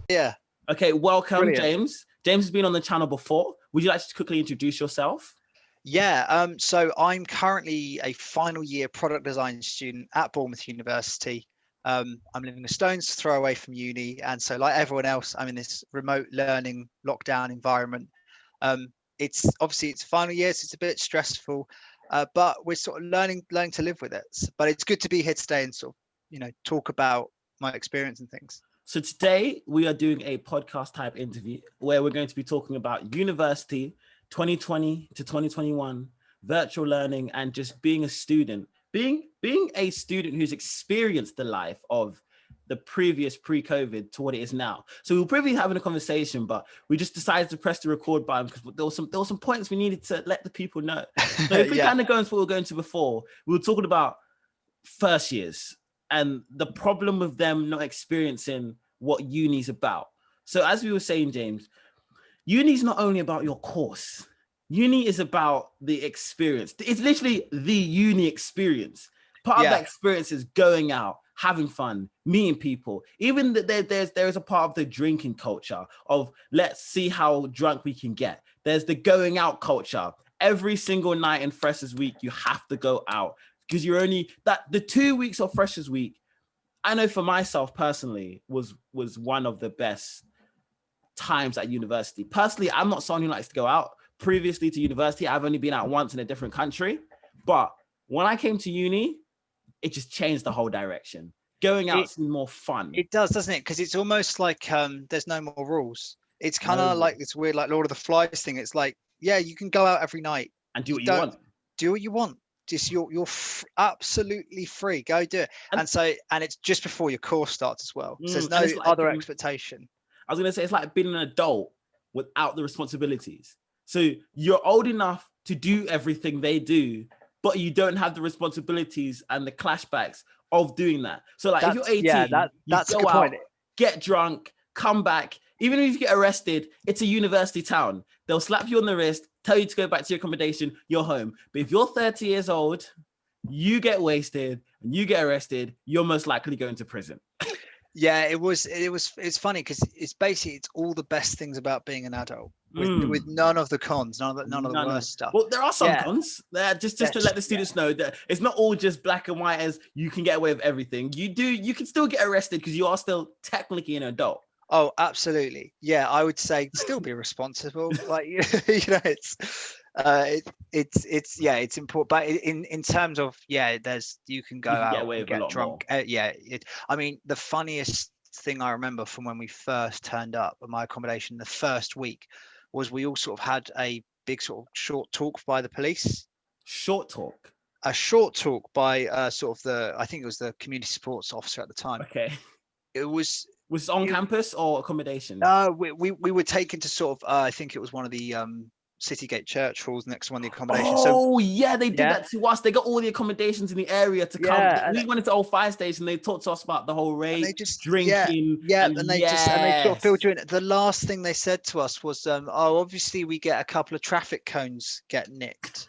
Yeah. Okay, welcome, Brilliant. James. James has been on the channel before. Would you like to quickly introduce yourself? Yeah. So I'm currently a final year product design student at Bournemouth University. I'm living a stone's throw away from uni. And so like everyone else, I'm in this remote learning lockdown environment. It's final year, so it's a bit stressful, but we're sort of learning to live with it. But it's good to be here today and sort of, talk about my experience and things. So today we are doing a podcast type interview where we're going to be talking about university 2020 to 2021, virtual learning, and just being a student, being a student who's experienced the life of the previous pre-COVID to what it is now. So we'll probably be having a conversation, but we just decided to press the record button because there was some points we needed to let the people know. So if we kind of go into what we were going to before, we were talking about first years and the problem with them not experiencing what uni's about. So as we were saying, James, uni's not only about your course. Uni is about the experience. It's literally the uni experience. Part of that experience is going out, having fun, meeting people. Even there is a part of the drinking culture of let's see how drunk we can get. There's the going out culture. Every single night in Freshers Week, you have to go out because the 2 weeks of Freshers Week, I know for myself personally was one of the best times at university. Personally, I'm not someone who likes to go out. Previously to university, I've only been out once in a different country. But when I came to uni, it just changed the whole direction. Going out seemed more fun. It does, doesn't it? Because it's almost like there's no more rules. It's kind of like this weird, like Lord of the Flies thing. It's like, yeah, you can go out every night and do what you want. Do what you want. Just you're absolutely free. Go do it. And it's just before your course starts as well. So there's no other expectation. I was gonna say it's like being an adult without the responsibilities. So you're old enough to do everything they do, but you don't have the responsibilities and the clashbacks of doing that. So like if you're 18, that's you go out, get drunk, come back. Even if you get arrested, it's a university town. They'll slap you on the wrist, tell you to go back to your accommodation, you're home. But if you're 30 years old, you get wasted and you get arrested, you're most likely going to prison. Yeah, it's funny because it's all the best things about being an adult with none of the cons, none of the worst stuff. Well, there are some cons. Just to let the students know that it's not all just black and white as you can get away with everything. You can still get arrested because you are still technically an adult. Oh, absolutely. Yeah, I would say still be responsible. Like it's important. But in terms of you can go out and get drunk. I mean, the funniest thing I remember from when we first turned up at my accommodation the first week was we all sort of had a big sort of short talk by the police. Short talk. A short talk by I think it was the community supports officer at the time. Okay. It was. Was it on campus or accommodation? No, we were taken to sort of I think it was one of the Citygate church halls next to one of the accommodations. Oh yeah, they did that to us. They got all the accommodations in the area to come. We went into Old Fire Station. They talked to us about the whole rate, drinking. And they sort of filled you in. The last thing they said to us was, obviously we get a couple of traffic cones get nicked.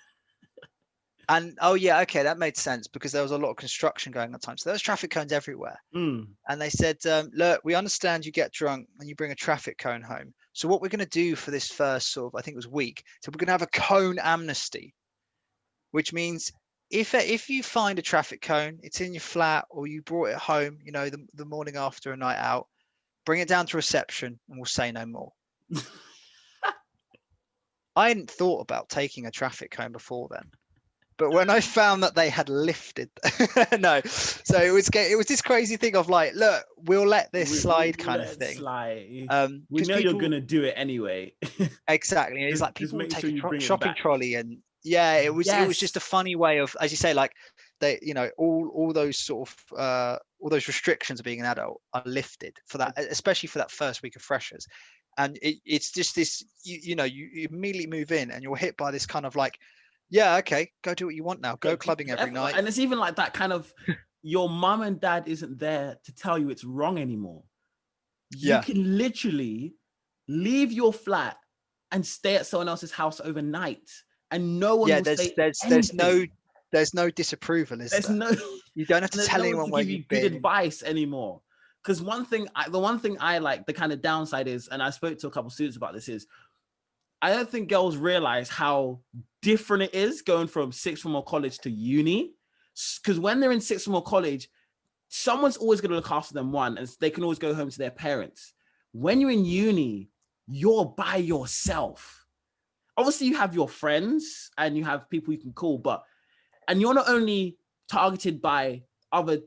And that made sense because there was a lot of construction going on at the time. So there was traffic cones everywhere. And they said, look, we understand you get drunk and you bring a traffic cone home. So what we're going to do for this first sort of, I think it was week, so we're going to have a cone amnesty, which means if you find a traffic cone, it's in your flat or you brought it home, the morning after a night out, bring it down to reception and we'll say no more. I hadn't thought about taking a traffic cone before then. But when I found that they had lifted, so it was this crazy thing of like, look, we'll let this slide kind of thing. We know you're gonna do it anyway. Exactly, it's like people take a shopping trolley, and it was just a funny way of, as you say, like they, all those sort of all those restrictions of being an adult are lifted for that, especially for that first week of freshers, and it's just this, you immediately move in and you're hit by this kind of like. Yeah, okay, go do what you want now. Go clubbing every night. And it's even like that kind of, your mum and dad isn't there to tell you it's wrong anymore. You can literally leave your flat and stay at someone else's house overnight and no one will say anything. There's no disapproval, is there? You don't have to tell anyone where you've been. Good advice anymore. because the one thing I like, the kind of downside is, and I spoke to a couple of students about this, is I don't think girls realize how different it is going from sixth form or college to uni. Because when they're in sixth form or college, someone's always going to look after them, one, and they can always go home to their parents. When you're in uni, you're by yourself. Obviously, you have your friends and you have people you can call, and you're not only targeted by other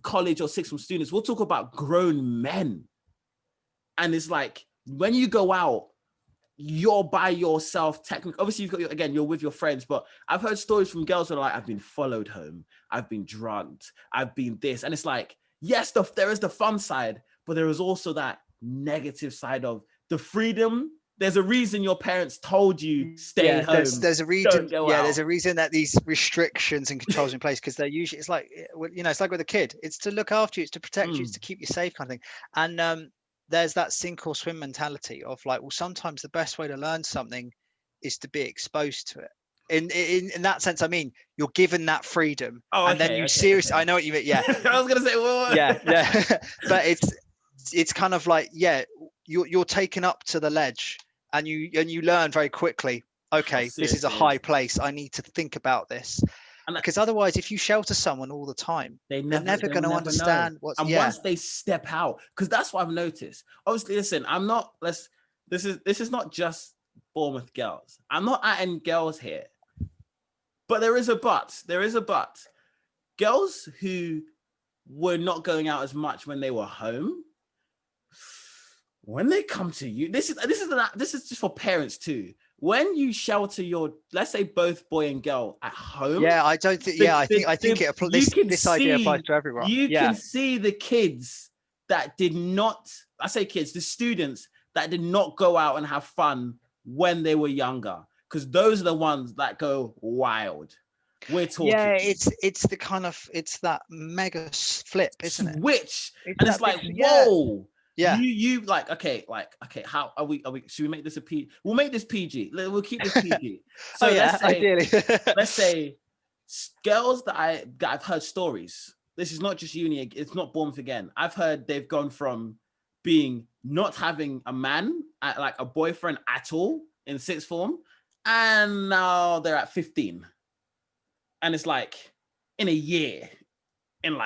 college or sixth form students, we'll talk about grown men. And it's like, when you go out, you're by yourself technically. Obviously, you're with your friends, but I've heard stories from girls who are like, I've been followed home, I've been drugged, I've been this. And it's like, yes, there is the fun side, but there is also that negative side of the freedom. There's a reason your parents told you stay home. There's a reason. There's a reason that these restrictions and controls are in place, because they're usually, it's like, it's like with a kid. It's to look after you, it's to protect you, it's to keep you safe, kind of thing. And there's that sink or swim mentality of like, well, sometimes the best way to learn something is to be exposed to it. In that sense, I mean, you're given that freedom, then you seriously. I know what you mean. Yeah, I was gonna say, well, yeah, but it's kind of like, you're taken up to the ledge. And you learn very quickly, okay, this is a high place. I need to think about this. Because otherwise, if you shelter someone all the time, they're never going to understand what's. And once they step out, because that's what I've noticed. Obviously, listen, this is not just Bournemouth girls. I'm not atting girls here, but there is a but. There is a but. Girls who were not going out as much when they were home, when they come to you, this is just for parents too. When you shelter your, let's say, both boy and girl at home. Yeah, I don't think. I think this idea applies to everyone. You can see the kids that did not. I say kids, the students that did not go out and have fun when they were younger, because those are the ones that go wild. We're talking. Yeah, it's the kind of, it's that mega flip, isn't it? Switch, and it's like, whoa. Yeah. You like, okay, how are we, should we make this a P? We'll make this PG. We'll keep this PG. So ideally. let's say girls that I've heard stories. This is not just uni, it's not Bournemouth again. I've heard they've gone from being not having a man, like a boyfriend at all in sixth form, and now they're at 15. And it's like in a year, and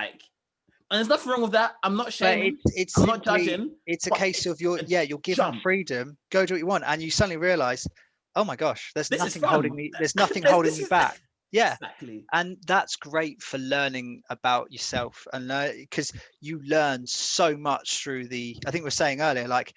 there's nothing wrong with that. I'm not shaming. I'm not judging. It's a case of you're given freedom, go do what you want, and you suddenly realize, oh my gosh, there's nothing holding me. There's nothing holding me back. Yeah, exactly. And that's great for learning about yourself, and because you learn so much through I think we were saying earlier, like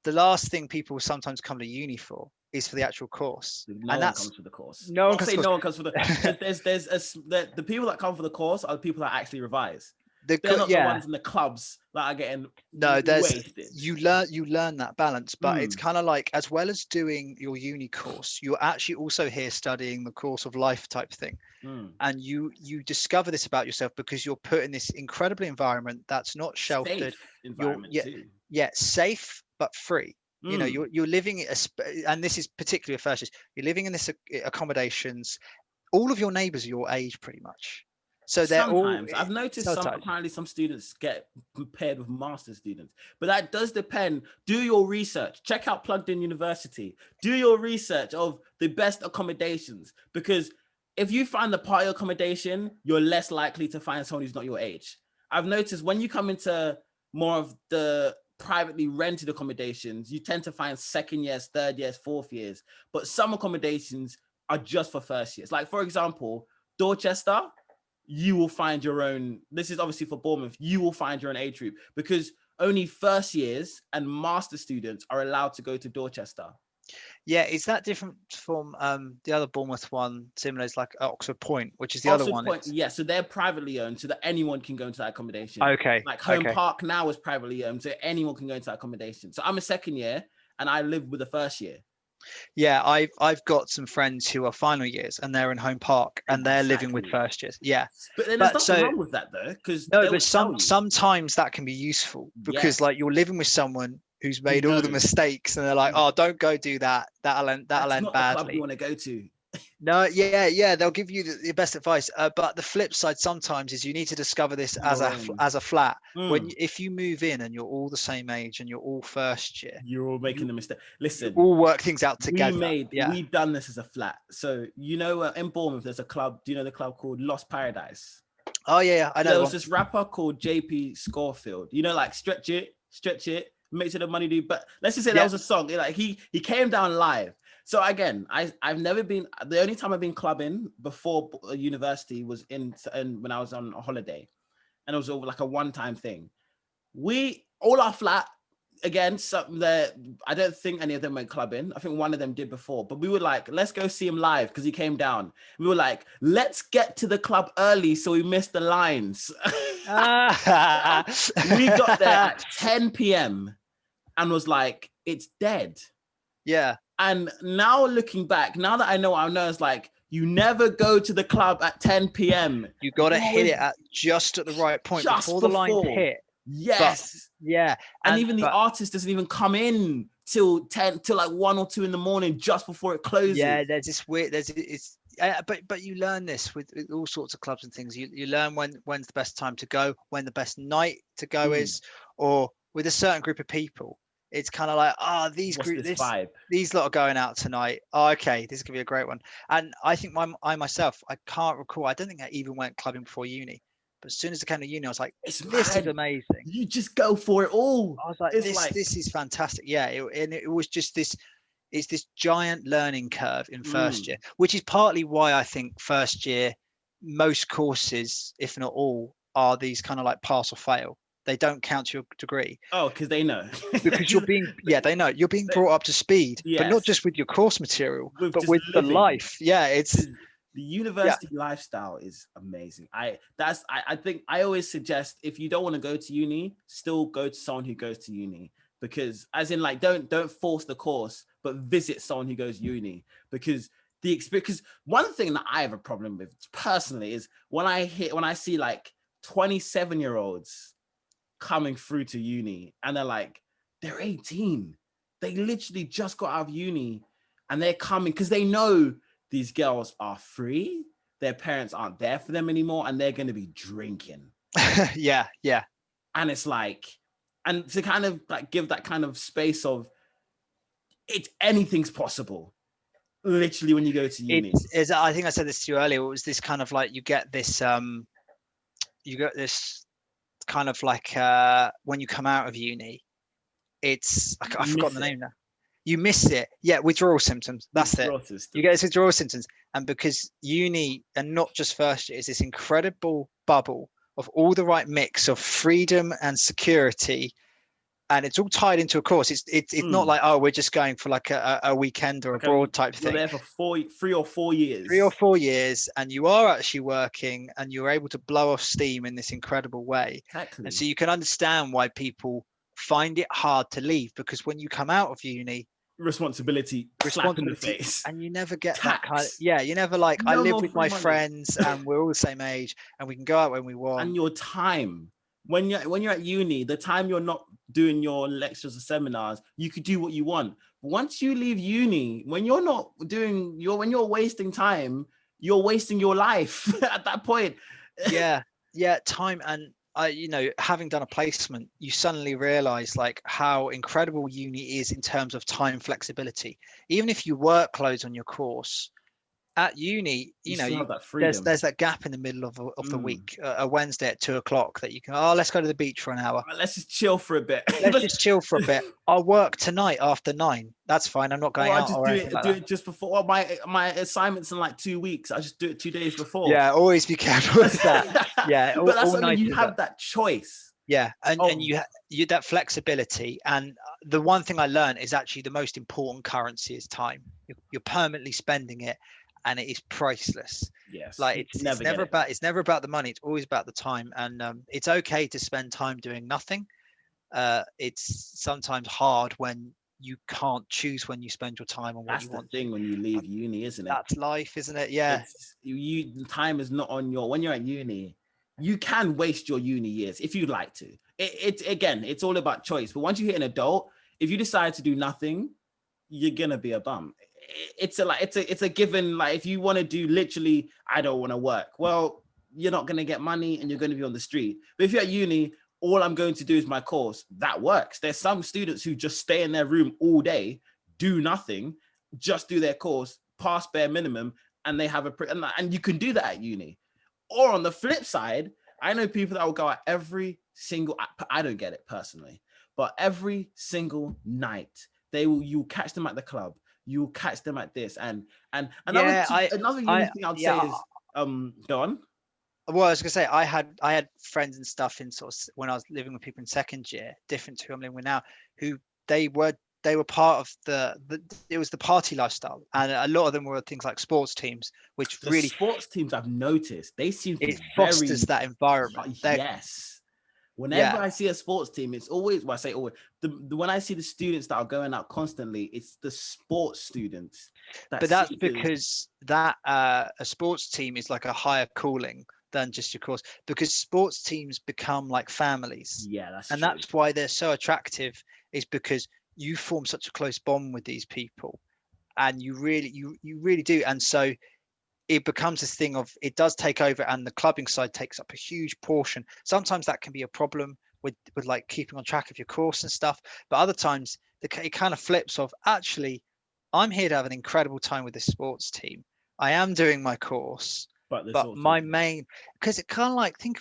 the last thing people sometimes come to uni for is for the actual course. No one comes for the course. No one comes for the. There's the people that come for the course are the people that actually revise. They're not the ones in the clubs that are getting wasted. You learn that balance, but it's kind of like, as well as doing your uni course, you're actually also here studying the course of life type thing. And you discover this about yourself because you're put in this incredible environment that's not sheltered. Safe environment too. Safe but free. You know, you're living, and this is particularly a first year, you're living in this accommodations. All of your neighbors are your age pretty much. So sometimes I've noticed apparently some students get paired with master students, but that does depend. Do your research. Check out PluggedIn University. Do your research of the best accommodations, because if you find the party accommodation, you're less likely to find someone who's not your age. I've noticed when you come into more of the privately rented accommodations, you tend to find second years, third years, fourth years, but some accommodations are just for first years. Like, for example, Dorchester, you will find your own. This is obviously for Bournemouth. You will find your own age group, because only first years and master students are allowed to go to Dorchester. Yeah, is that different from the other Bournemouth one? Similar, it's like Oxford Point, which is the other one. Yeah, so they're privately owned, so that anyone can go into that accommodation. Okay. Like Home Park now is privately owned, so anyone can go into that accommodation. So I'm a second year, and I live with the first year. Yeah, I've got some friends who are final years, and they're in Home Park, and they're living with first years. Yeah, but then there's nothing wrong with that though, because sometimes that can be useful, because like you're living with someone who's made all the mistakes, and they're like, oh, don't go do that. That'll end badly. The club you want to go to. No, yeah, they'll give you the best advice. But the flip side sometimes is you need to discover this as a flat. If you move in and you're all the same age and you're all first year, you're all making the mistake. Listen, all work things out together. We've done this as a flat. So in Bournemouth, there's a club. Do you know the club called Lost Paradise? Oh yeah, I know. There was this rapper called JP Scorefield. You know, like stretch it, make sure the money do. But let's just say that was a song. Like he came down live. So again, I've never been. The only time I've been clubbing before university was in when I was on a holiday, and it was over like a one-time thing. All our flat. Again, something that I don't think any of them went clubbing. I think one of them did before, but we were like, let's go see him live because he came down. We were like, let's get to the club early so we missed the lines. We got there at 10 p.m. and was like, it's dead. Yeah. And now looking back, now that I know, it's like, you never go to the club at 10 p.m. You got to hit it just at the right point before the line hit. Yes. Yeah. And even the artist doesn't even come in till like 1 or 2 in the morning just before it closes. Yeah, there's this weird but you learn this with all sorts of clubs and things. You learn when's the best time to go, when the best night to go is, or with a certain group of people. It's kind of like, these lot are going out tonight. Oh, okay, this could be a great one. And I think I myself, I can't recall. I don't think I even went clubbing before uni. But as soon as I came to uni, I was like, this is amazing. You just go for it all. I was like, this is fantastic. Yeah, it was just this giant learning curve in first year, which is partly why I think first year, most courses, if not all, are these kind of like pass or fail. They don't count your degree. Oh, because they know. Because they know. You're being brought up to speed, but not just with your course material, but with the life. Yeah, it's... The university lifestyle is amazing. I think I always suggest, if you don't want to go to uni, still go to someone who goes to uni, because as in like don't force the course, but visit someone who goes uni, because the experience. Because one thing that I have a problem with personally is when I see like 27-year-olds coming through to uni and they're 18, they literally just got out of uni and they're coming because they know these girls are free, their parents aren't there for them anymore, and they're going to be drinking. Yeah. And it's like, and to kind of like give that kind of space of anything's possible. Literally, when you go to uni, I think I said this to you earlier. It was this kind of like you get this kind of like when you come out of uni, it's I've forgotten the name now. You miss it. Yeah, withdrawal symptoms. That's it. You get this withdrawal symptoms. And because uni, and not just first year, is this incredible bubble of all the right mix of freedom and security. And it's all tied into a course. It's not like, we're just going for like a weekend or abroad type thing. You're there for 3 or 4 years. 3 or 4 years, and you are actually working, and you're able to blow off steam in this incredible way. Exactly. And so you can understand why people find it hard to leave, because when you come out of uni, responsibility in the face, and you never get that kind of, you never like, I live with my friends and we're all the same age and we can go out when we want. And your time, when you're at uni, the time you're not doing your lectures or seminars, you could do what you want. Once you leave uni, when you're not doing when you're wasting time, you're wasting your life at that point. Time. And having done a placement, you suddenly realize like how incredible uni is in terms of time flexibility. Even if you work loads on your course at uni, there's that gap in the middle of the week, a Wednesday at 2:00 that you can, let's go to the beach for an hour. Let's just chill for a bit. I'll work tonight after 9. That's fine. I'm not going out. I'll just do it just before my assignments in like 2 weeks. I just do it 2 days before. Yeah, always be careful with that. Yeah, but that's what I mean. You have that choice. Yeah, and you that flexibility. And the one thing I learned is actually the most important currency is time. You're permanently spending it, and it is priceless. Yes, like it's never about the money. It's always about the time. And it's okay to spend time doing nothing. It's sometimes hard when you can't choose when you spend your time on what you want. That's the thing when you leave uni, isn't it? That's life, isn't it? Yeah. Time is not on when you're at uni, you can waste your uni years if you'd like to. It's all about choice. But once you hit an adult, if you decide to do nothing, you're gonna be a bum. it's a given. Like, if you want to do literally, I don't want to work. Well, you're not going to get money and you're going to be on the street. But if you're at uni, all I'm going to do is my course. That works. There's some students who just stay in their room all day, do nothing, just do their course, pass bare minimum, and they have and you can do that at uni. Or on the flip side, I know people that will go out every single, I don't get it personally, but every single night, you'll catch them at the club, you'll catch them at this. And another unique thing I'd say is, go on. Well, I was gonna say I had friends and stuff in sort of when I was living with people in second year, different to who I'm living with now, who they were part of it was the party lifestyle, and a lot of them were things like sports teams, which the really sports teams I've noticed they seem to fosters that environment. Yes. Whenever I see a sports team, it's always, well, I say always, when I see the students that are going out constantly, it's the sports students. But that's because a sports team is like a higher calling than just your course, because sports teams become like families. Yeah, that's and true. That's why they're so attractive, is because you form such a close bond with these people, and you really do. And so it becomes this thing of, it does take over, and the clubbing side takes up a huge portion. Sometimes that can be a problem with like keeping on track of your course and stuff, but other times it kind of flips of, actually, I'm here to have an incredible time with this sports team. I am doing my course, but my main, because it kind of like think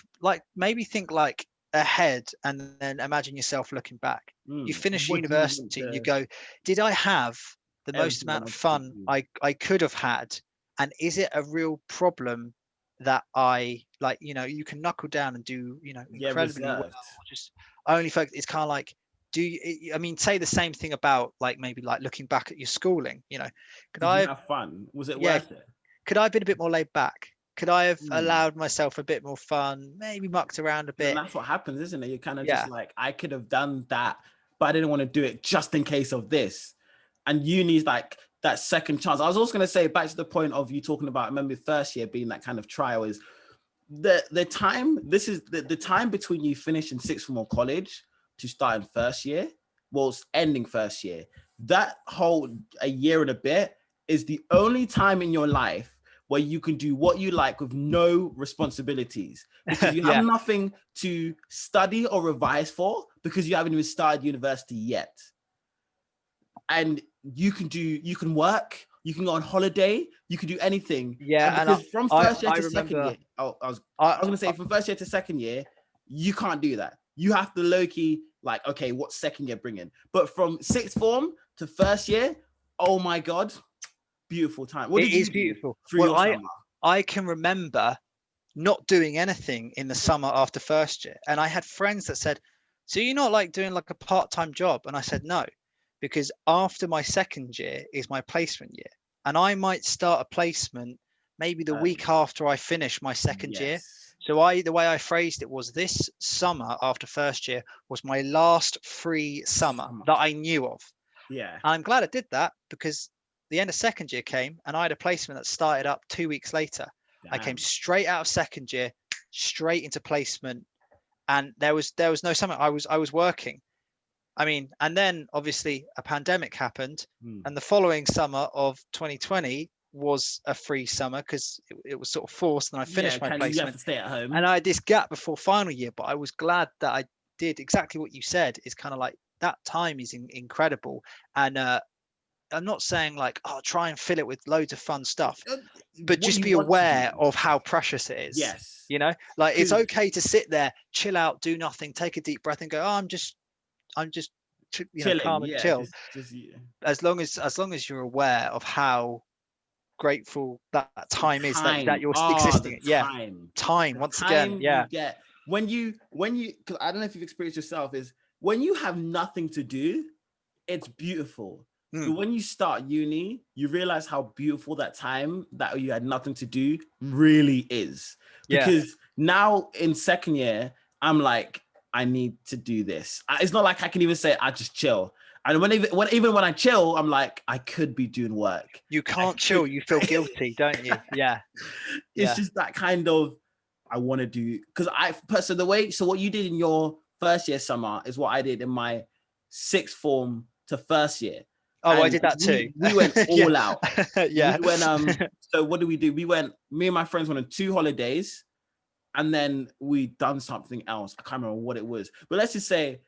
ahead, and then imagine yourself looking back. You finish university and you go, did I have the most amount of fun I could have had? And is it a real problem that I like, you can knuckle down and do, incredibly well, just only focus. It's kind of like, say the same thing about like, maybe like looking back at your schooling, could I have fun? Was it worth it? Could I have been a bit more laid back? Could I have allowed myself a bit more fun, maybe mucked around a bit? And that's what happens, isn't it? You're kind of just like, I could have done that, but I didn't want to do it just in case of this. And uni's like that second chance. I was also going to say, back to the point of you talking about, I remember first year being that kind of trial, is the time, this is the time between you finishing sixth form or college to starting first year, ending first year. That whole a year and a bit is the only time in your life where you can do what you like with no responsibilities, because you have nothing to study or revise for, because you haven't even started university yet. And you can work, you can go on holiday, you can do anything. Yeah, and because from first year to second year, I was going to say, from first year to second year, you can't do that. You have to low-key, like, okay, what's second year bringing? But from sixth form to first year, oh my God, beautiful time. What did you do beautiful. Through your summer? I can remember not doing anything in the summer after first year. And I had friends that said, so you're not like doing like a part-time job? And I said, no, because after my second year is my placement year. And I might start a placement maybe the week after I finish my second year. So the way I phrased it was, this summer after first year was my last free summer that I knew of. Yeah. And I'm glad I did that, because the end of second year came and I had a placement that started up 2 weeks later. Damn. I came straight out of second year, straight into placement, and there was no summer. I was working. I mean, and then obviously a pandemic happened, and the following summer of 2020 was a free summer because it was sort of forced, and I finished my placement. You have to stay at home. And I had this gap before final year, but I was glad that I did exactly what you said. Is kind of like that time is incredible, and I'm not saying like, try and fill it with loads of fun stuff, but just be aware of how precious it is. Yes. Like it's okay to sit there, chill out, do nothing, take a deep breath and go, I'm just calm and chill. As long as you're aware of how grateful that time is that you're existing. Time once again. You get when you, because I don't know if you've experienced yourself, is when you have nothing to do, it's beautiful. But when you start uni, you realize how beautiful that time that you had nothing to do really is. Because now in second year, I'm like, I need to do this. It's not like I can even say I just chill. And even when I chill, I'm like, I could be doing work. You can't chill. You feel guilty, don't you? Yeah. It's just that kind of, I want to do, because so what you did in your first year summer is what I did in my sixth form to first year. Oh, I And did that too. We went all out. Yeah. We went, so what did we do? Me and my friends went on 2 holidays, and then we done something else. I can't remember what it was. But let's just say,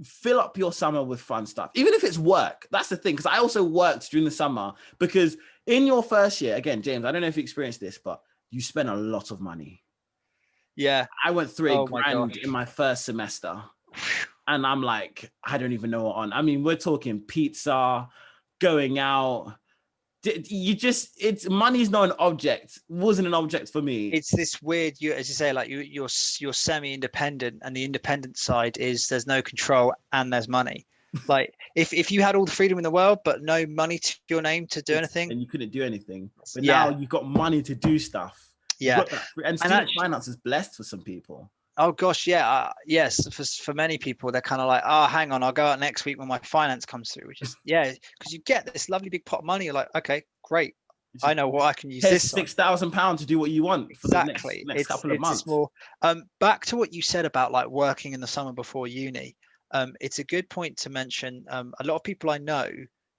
fill up your summer with fun stuff, even if it's work. That's the thing, because I also worked during the summer, because in your first year, again, James, I don't know if you experienced this, but you spend a lot of money. Yeah. I went through $1,000 in my first semester, and I'm like, I don't even know what on. I mean, we're talking pizza, going out. Money's not an object. Wasn't an object for me. It's this weird, as you say, like you're semi-independent, and the independent side is there's no control and there's money. Like if you had all the freedom in the world but no money to your name to do anything, and you couldn't do anything. But now you've got money to do stuff. Yeah, and student finance is blessed for some people. Oh gosh, yeah, yes. For many people, they're kind of like, oh, hang on, I'll go out next week when my finance comes through. Which is because you get this lovely big pot of money. You're like, okay, great. I know what I can use this £6,000 to do what you want for the next couple of months. More, back to what you said about like working in the summer before uni. It's a good point to mention. A lot of people I know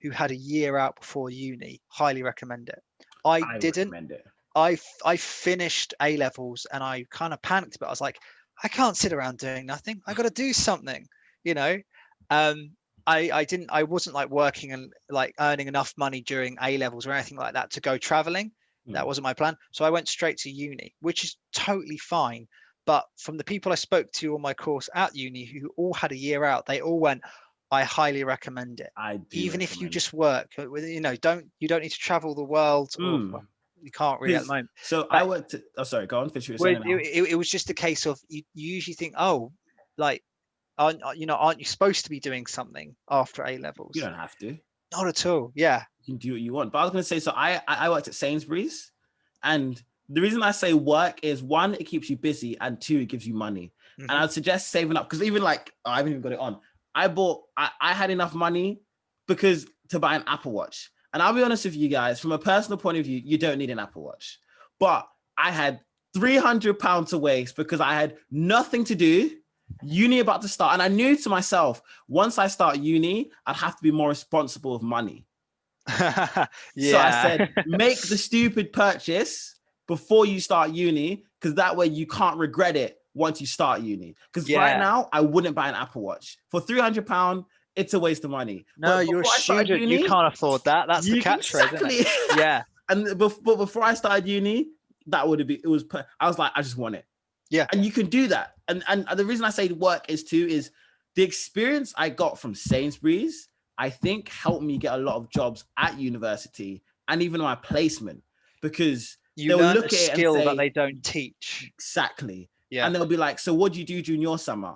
who had a year out before uni highly recommend it. I didn't. Recommend it. I finished A levels and I kind of panicked, but I was like, I can't sit around doing nothing. I got to do something, you know. I wasn't like working and like earning enough money during A levels or anything like that to go traveling. That wasn't my plan. So I went straight to uni, which is totally fine. But from the people I spoke to on my course at uni who all had a year out, they all went, I highly recommend it. Even if you just work, you know, you don't need to travel the world. Or, you can't really at the moment. So I went to, sorry, go on, finish what you're saying. It was just a case of you usually think, oh, like, aren't you supposed to be doing something after A levels? You don't have to. Not at all. Yeah. You can do what you want. But I was going to say, so I worked at Sainsbury's, and the reason I say work is 1, it keeps you busy, and 2, it gives you money. And I'd suggest saving up, because even like, I haven't even got it on. I had enough money to buy an Apple Watch. And I'll be honest with you guys, from a personal point of view, you don't need an Apple Watch. But I had £300 to waste because I had nothing to do, uni about to start. And I knew to myself, once I start uni, I'd have to be more responsible with money. So I said, make the stupid purchase before you start uni, because that way you can't regret it once you start uni. Because right now, I wouldn't buy an Apple Watch. For £300, it's a waste of money. No, you're a student. You can't afford that. That's the catchphrase. Exactly. Yeah. And before I started uni, I was like, I just want it. Yeah. And you can do that. And the reason I say work is the experience I got from Sainsbury's, I think helped me get a lot of jobs at university and even my placement, because you learn a skill that they don't teach. Exactly. Yeah. And they'll be like, so what do you do during your summer?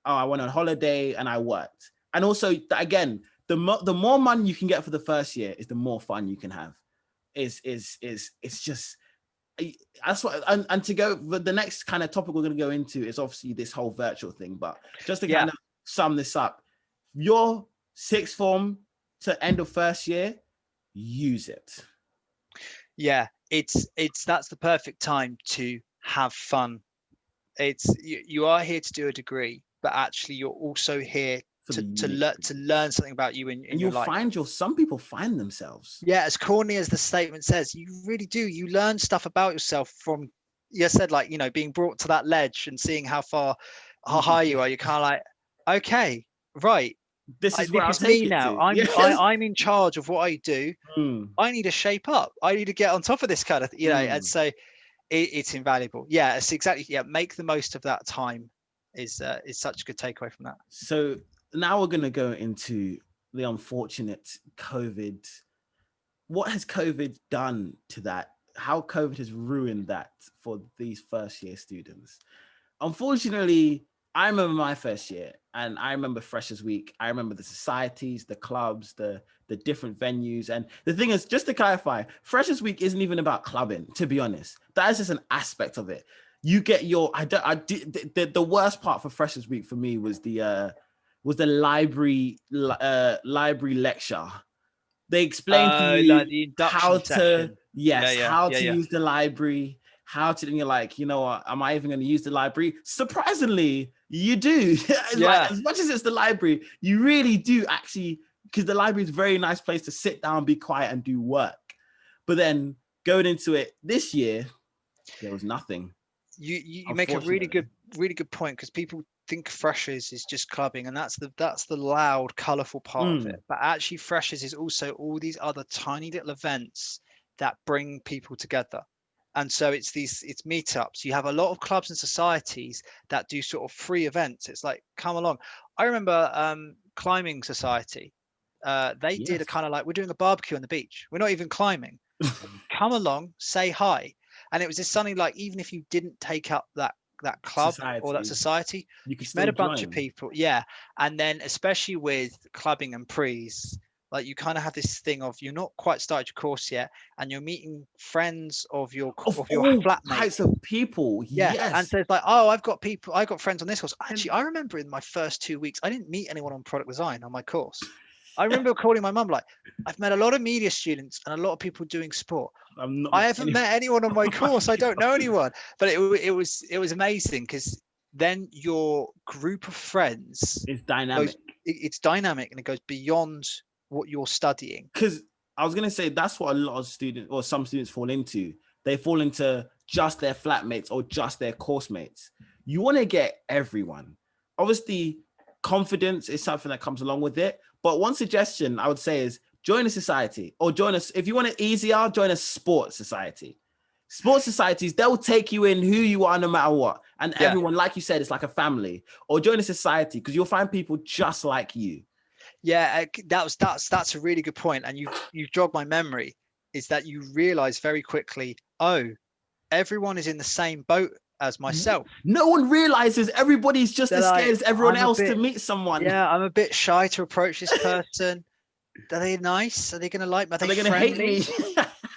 Oh, I went on holiday and I worked. And also, again, the more money you can get for the first year is the more fun you can have. It's just, that's what, and to go, but the next kind of topic we're going to go into is obviously this whole virtual thing. But just to kind of sum this up, your sixth form to end of first year, use it. Yeah, that's the perfect time to have fun. You are here to do a degree, but actually you're also here to learn something about you in your life. And you'll find some people find themselves. Yeah, as corny as the statement says, you really do. You learn stuff about yourself from, you said, like, you know, being brought to that ledge and seeing how high you are. You're kind of like, okay, right. This is me now. I'm in charge of what I do. I need to shape up. I need to get on top of this kind of, you know, and so it's invaluable. Yeah, it's exactly. Yeah, make the most of that time is such a good takeaway from that. So now we're going to go into the unfortunate COVID. What has COVID done to that? How COVID has ruined that for these first year students? Unfortunately, I remember my first year, and I remember Freshers Week. I remember the societies, the clubs, the different venues. And the thing is, just to clarify, Freshers Week isn't even about clubbing, to be honest. That is just an aspect of it. You get the worst part for Freshers Week for me was the library lecture. They explained to you like the induction how section. to use the library, and you're like, you know what, am I even going to use the library? Surprisingly, you do. Like, as much as it's the library, you really do actually because the library is a very nice place to sit down, be quiet, and do work. But then going into it this year, there was nothing. You make a really good point, because people think freshers is just clubbing, and that's the loud, colourful part of it. But actually, freshers is also all these other tiny little events that bring people together. And so it's meetups. You have a lot of clubs and societies that do sort of free events. It's like, come along. I remember climbing society. They did a kind of like, we're doing a barbecue on the beach. We're not even climbing. Come along, say hi. And it was just something like, even if you didn't take up that club or that society, you met a bunch of people. Yeah. And then especially with clubbing and prees, like you kind of have this thing of, you're not quite started your course yet, and you're meeting friends of your flatmates. Types of people. Yeah. Yes. And so it's like, oh, I got friends on this course. Actually, I remember in my first 2 weeks, I didn't meet anyone on product design on my course. I remember calling my mum, like, I've met a lot of media students and a lot of people doing sport. I haven't met anyone on my course. I don't know anyone. But it was amazing, because then your group of friends is dynamic. It's dynamic, and it goes beyond what you're studying. Because I was going to say, that's what a lot of students, or some students, fall into. They fall into just their flatmates or just their course mates. You want to get everyone. Obviously, confidence is something that comes along with it. But one suggestion I would say is join a society, or join us. If you want it easier, join a sports society. Sports societies, they'll take you in who you are no matter what. And everyone, like you said, it's like a family. Or join a society, because you'll find people just like you. Yeah, that's a really good point. And you've jogged my memory, is that you realize very quickly, oh, everyone is in the same boat as myself. No one realizes everybody's just as scared as everyone else to meet someone. Yeah, I'm a bit shy to approach this person. Are they nice? Are they going to like me? Are they going to hate me?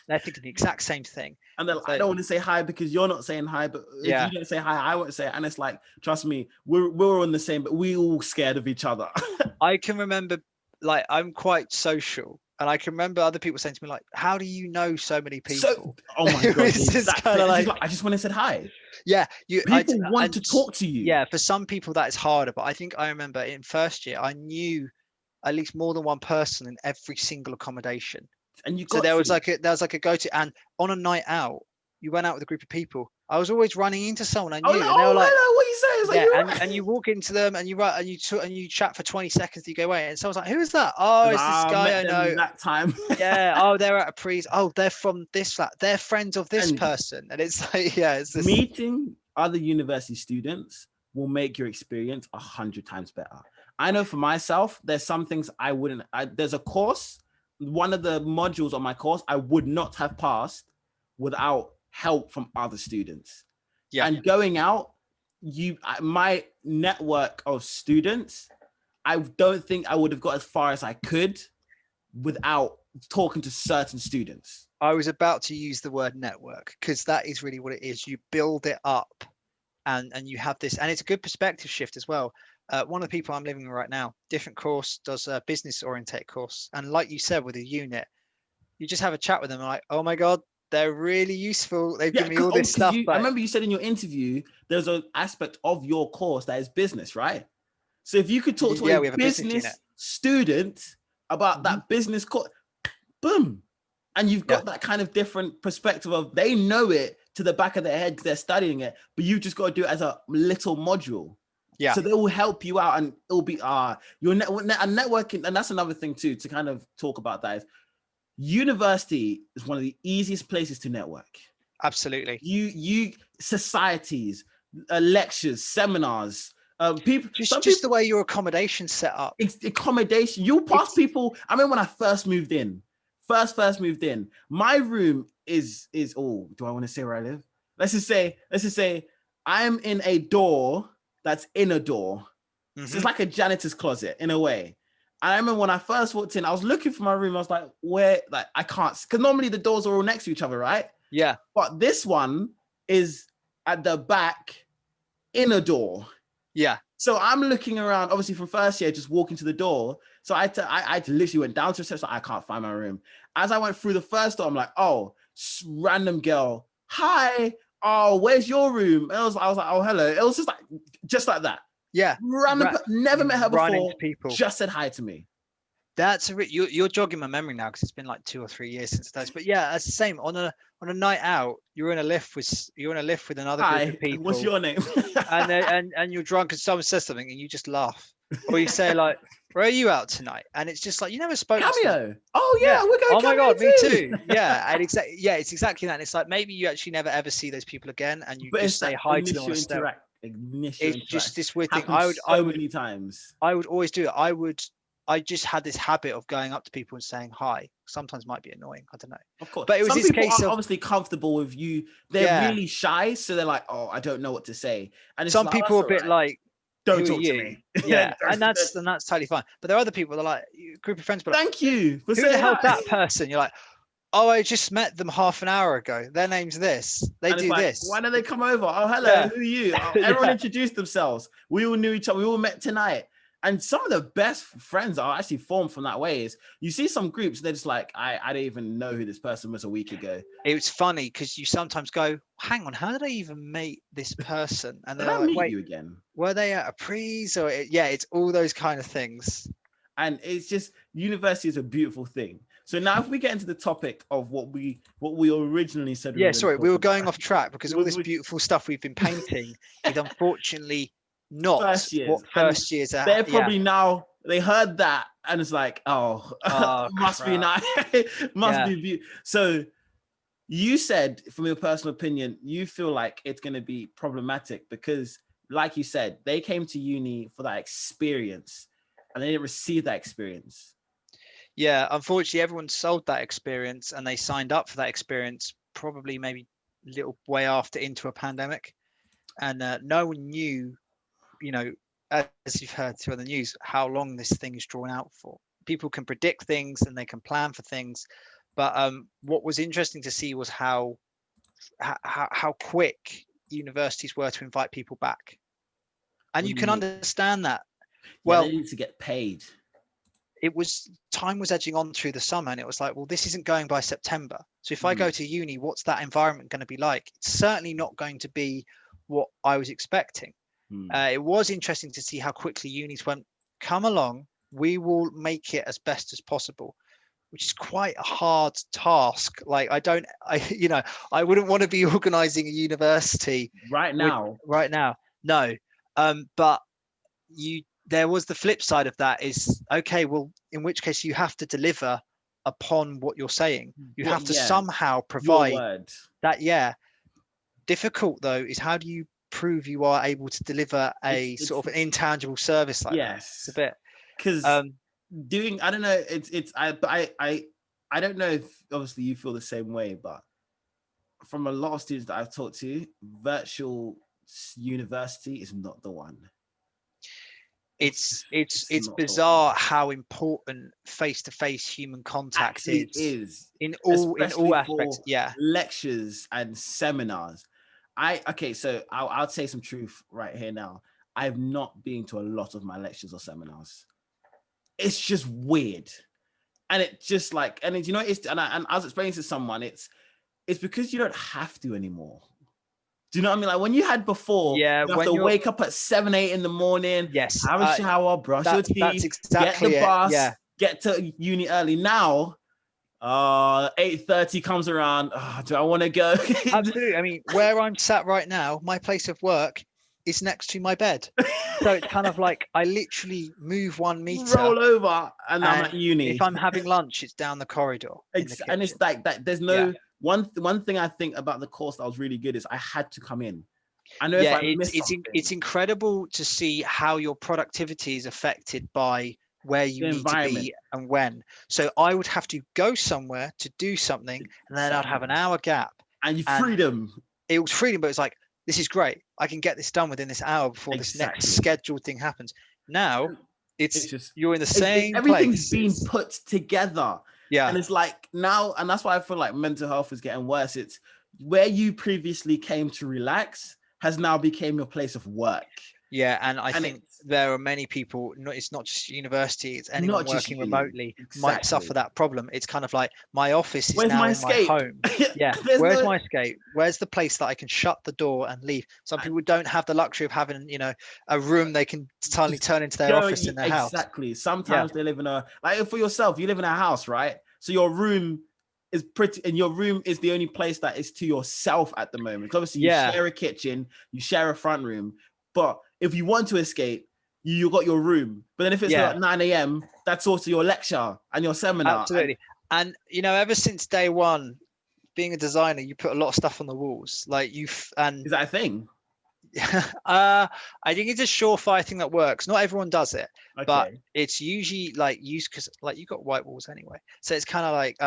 They're thinking the exact same thing. And they're like, I don't want to say hi because you're not saying hi, but if you don't say hi, I won't say it. And it's like, trust me, we're on the same, but we all scared of each other. I can remember, like, I'm quite social. And I can remember other people saying to me, like, how do you know so many people? Oh my God. I just want to say hi. Yeah. People want to talk to you. Yeah. For some people that is harder. But I think I remember in first year, I knew at least more than one person in every single accommodation. And there was like a go-to, and on a night out, you went out with a group of people. I was always running into someone I knew, and they were like, hello, what are you saying? And you walk into them, and you chat for 20 seconds, you go away, and someone's like, who is that? Oh, it's this guy I know. That time. Yeah. Oh, they're at a pre's. Oh, they're from this flat. They're friends of this person, and it's like, it's this. Meeting other university students will make your experience 100 times better. I know for myself, there's some things I wouldn't. There's a course. One of the modules on my course I would not have passed without help from other students. Yeah. And going out, my network of students, I don't think I would have got as far as I could without talking to certain students. I was about to use the word network, because that is really what it is. You build it up, and you have this, and it's a good perspective shift as well. One of the people I'm living with right now, different course, does a business oriented course. And like you said, with a unit, you just have a chat with them, like, oh my God, they're really useful. They've given me all this stuff. I remember you said in your interview, there's an aspect of your course that is business, right? So if you could talk to a business student about that business course, boom. And you've got that kind of different perspective of, they know it to the back of their head because they're studying it, but you just got to do it as a little module. Yeah. So they will help you out, and it'll be your networking. And that's another thing too, to kind of talk about that, is university is one of the easiest places to network. Absolutely. You societies, lectures, seminars, people. Just the way your accommodation's set up. It's accommodation. You'll pass people. I remember when I first moved in. My room is do I want to say where I live? Let's just say I'm in a door that's in a door. Mm-hmm. So it's like a janitor's closet in a way. And I remember when I first walked in, I was looking for my room. I was like, where? Like, I can't, because normally the doors are all next to each other, right? Yeah. But this one is at the back in a door. Yeah. So I'm looking around, obviously from first year, just walking to the door. So I literally went down to reception. I can't find my room. As I went through the first door, I'm like, oh, random girl. Hi. Oh, where's your room? And I was like, oh, hello. It was just like that. Yeah. Random, never met her before. People. Just said hi to me. You're jogging my memory now because it's been like 2 or 3 years since those. But yeah, it's the same on a night out. You're in a lift with another group of people. What's your name? and you're drunk and someone says something and you just laugh, or you say like, "Where are you out tonight?" And it's just like you never spoke to them. Oh yeah, we're going. Oh my Cameo god, me too. Yeah, and it's exactly that. And it's like maybe you actually never ever see those people again, and you just say hi to them on a stair. It's just this weird thing. I would many times. I would always do it. I just had this habit of going up to people and saying hi. Sometimes might be annoying. I don't know. Of course. But it was Some this people case are of obviously comfortable with you. They're really shy. So they're like, oh, I don't know what to say. And it's some like, people are a bit like, don't who talk are to you? me. Yeah. and that's totally fine. But there are other people that are like, group of friends, but thank you for who saying the hell's that person? You're like, oh, I just met them half an hour ago. Their name's this. They do like, this. Why don't they come over? Oh, hello. Yeah. Who are you? Oh, everyone introduced themselves. We all knew each other. We all met tonight. And some of the best friends are actually formed from that way. Is you see some groups, they're just like, I don't even know who this person was a week ago. It was funny because you sometimes go, hang on, how did I even meet this person? And they're Did I like, meet wait, you again? Were they at a prees? Or it's all those kind of things. And it's just, university is a beautiful thing. So now if we get into the topic of what we originally said. We were going off track because all this beautiful stuff we've been painting is unfortunately not what first years are. They're probably now, they heard that and it's like, must be nice. Must be beautiful. So you said, from your personal opinion, you feel like it's going to be problematic because, like you said, they came to uni for that experience and they didn't receive that experience. Yeah, unfortunately, everyone sold that experience and they signed up for that experience probably maybe a little way after into a pandemic. And no one knew, as you've heard through the news, how long this thing is drawn out for. People can predict things and they can plan for things. But what was interesting to see was how quick universities were to invite people back. And you can understand that. Well, they need to get paid. Time was edging on through the summer and it was like, well, this isn't going by September. So if I go to uni, what's that environment going to be like? It's certainly not going to be what I was expecting. It was interesting to see how quickly unis went, come along, we will make it as best as possible, which is quite a hard task. Like I wouldn't want to be organizing a university right now. No. But there was the flip side of that is, okay, well, in which case you have to deliver upon what you're saying. You have to somehow provide that. Yeah. Difficult though is how do you prove you are able to deliver a sort of an intangible service like that? It's a bit because I don't know. I don't know if obviously you feel the same way, but from a lot of students that I've talked to, virtual university is not the one. It's bizarre how important face-to-face human contact is in all aspects. Yeah, lectures and seminars. So I'll say some truth right here now. I've not been to a lot of my lectures or seminars. It's just weird, and it just like, and I was explaining to someone, it's because you don't have to anymore. Do you know what I mean? Like when you had before, you have to wake up at 7, 8 in the morning, have a shower, brush your teeth, exactly get the bus, get to uni early. Now, 8:30 comes around. Do I want to go? Absolutely. I mean, where I'm sat right now, my place of work is next to my bed. So it's kind of like I literally move 1 meter, roll over, and I'm at uni. If I'm having lunch, it's down the corridor. And it's like that. There's no one thing I think about the course that was really good is I had to come in. I know if I missed something. It's incredible to see how your productivity is affected by where you need to be and when. So I would have to go somewhere to do something, and then I'd have an hour gap. And freedom. It was freedom, but it's like, this is great. I can get this done within this hour before this next scheduled thing happens. Now it's just you're in the same place. Everything's being put together. Yeah. And it's like now, and that's why I feel like mental health is getting worse. It's where you previously came to relax has now become your place of work. Yeah, and I And think there are many people, it's not just university, it's anyone not just working uni. remotely might suffer Exactly. that problem. It's kind of like my office is Where's now my in my escape? home. Yeah, There's where's no. my escape? Where's the place that I can shut the door and leave? Some people don't have the luxury of having, a room they can suddenly Just turn into their office in their house. Exactly. Yeah, Sometimes they live in like for yourself, you live in a house, right? So your room is pretty, and your room is the only place that is to yourself at the moment. Obviously, you yeah, share a kitchen, you share a front room, but if you want to escape, you got your room. But then if it's yeah, like 9 a.m., that's also your lecture and your seminar. absolutely. And ever since day one, being a designer, you put a lot of stuff on the walls, like and Is that a thing? I think it's a surefire thing that works. Not everyone does it, but Okay. it's usually like used because like you've got white walls anyway. So it's kind of like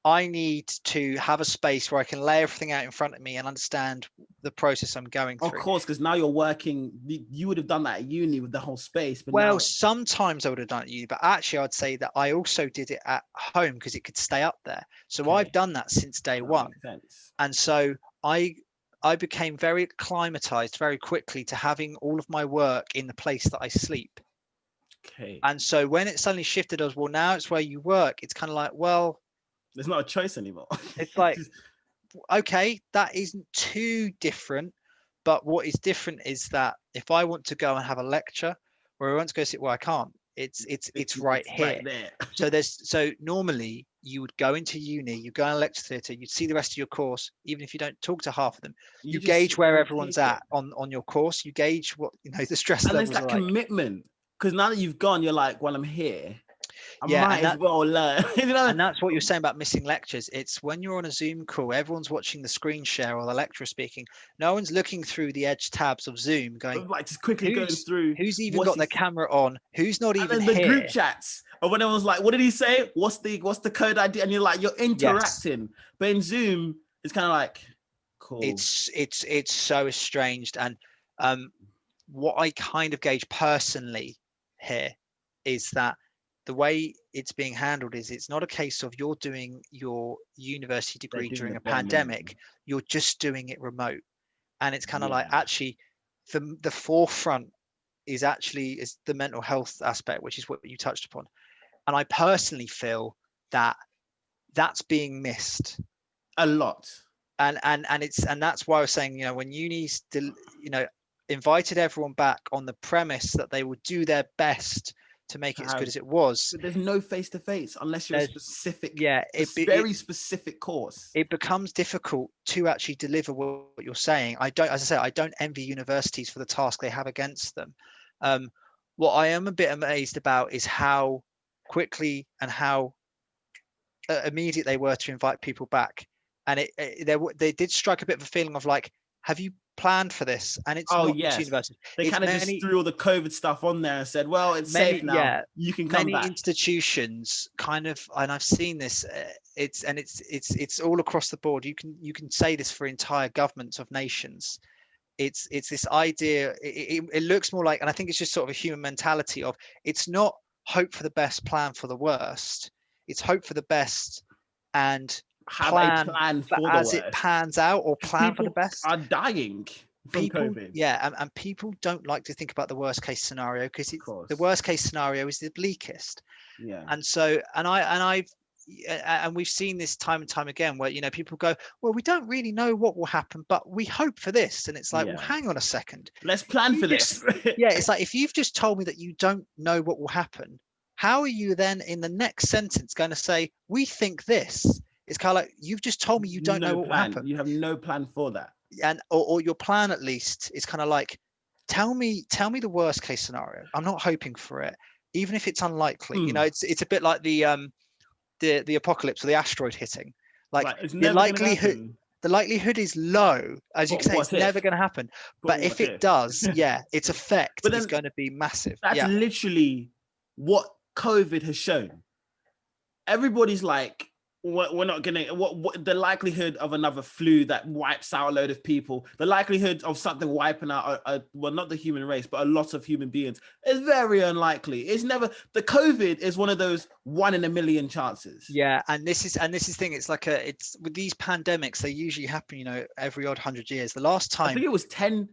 I need to have a space where I can lay everything out in front of me and understand the process I'm going Of through. course, because now you're working. You would have done that at uni with the whole space, but Well, now sometimes I would have done it at uni, but actually I'd say that I also did it at home because it could stay up there. So okay, I've done that since day that one. makes sense. And so I became very acclimatized very quickly to having all of my work in the place that I sleep. Okay, And so when it suddenly shifted as well, now it's where you work. It's kind of like, well, there's not a choice anymore. it's like, okay, that isn't too different. But what is different is that if I want to go and have a lecture or I want to go sit where I can't, it's right here. Right there. So normally you would go into uni, you go in a lecture theatre, you'd see the rest of your course, even if you don't talk to half of them. You just gauge sit where there and everyone's take at it. on your course. You gauge what the stress And there's levels that are like. commitment, because now that you've gone, you're like, well, I'm here. I Yeah, might as well learn. and that's what you're saying about missing lectures. It's when you're on a Zoom call, everyone's watching the screen share or the lecturer speaking. No one's looking through the edge tabs of Zoom going, Like just quickly going through who's even what's got he, their camera on? Who's not and even then the group here? chats. Or when everyone's like, what did he say? What's the code ID? And you're like, you're Yes. interacting. But in Zoom, it's kind of like, cool. It's so estranged. And what I kind of gauge personally here is that the way it's being handled is it's not a case of you're doing your university They're degree doing during the a bare minimum. pandemic, you're just doing it remote. And it's kind of like Yeah. actually the forefront is the mental health aspect, which is what you touched upon. And I personally feel that that's being missed A lot. and that's why I was saying, when uni's invited everyone back on the premise that they would do their best to make it as good as it was. But there's no face-to-face unless you're a specific, very specific course. It becomes difficult to actually deliver what you're saying. I don't envy universities for the task they have against them. What I am a bit amazed about is how quickly and how immediate they were to invite people back. And they did strike a bit of a feeling of like, have you planned for this? And it's not just university. They kind of just threw all the COVID stuff on there and said, well, it's safe now. Yeah, you can come back. Many institutions kind of, and I've seen this, it's all across the board. You can say this for entire governments of nations. It's this idea, it looks more like, and I think it's just sort of a human mentality of, it's not hope for the best, plan for the worst. It's hope for the best and have a plan for the worst. It pans out, or plan for the best. Are dying from COVID. Yeah, and people don't like to think about the worst case scenario because the worst case scenario is the bleakest. Yeah. And so, and we've seen this time and time again where people go, well, we don't really know what will happen, but we hope for this. And it's like, well, hang on a second, let's plan for this. Yeah, it's like, if you've just told me that you don't know what will happen, how are you then in the next sentence going to say, we think this? It's kind of like, you've just told me you don't know what will happen. You have no plan for that. And or your plan at least is kind of like, tell me the worst case scenario. I'm not hoping for it, even if it's unlikely. It's a bit like the apocalypse or the asteroid hitting. Like, the likelihood is low, as you can say, it's never going to happen. But if it does, its effect is going to be massive. That's literally what COVID has shown. Everybody's like, we're not gonna, what the likelihood of another flu that wipes out a load of people, the likelihood of something wiping out well, not the human race, but a lot of human beings, is very unlikely. It's never, the COVID is one of those 1 in a million chances. Yeah, and this is thing. It's like it's with these pandemics, they usually happen, every odd 100 years. The last time, I think it was 10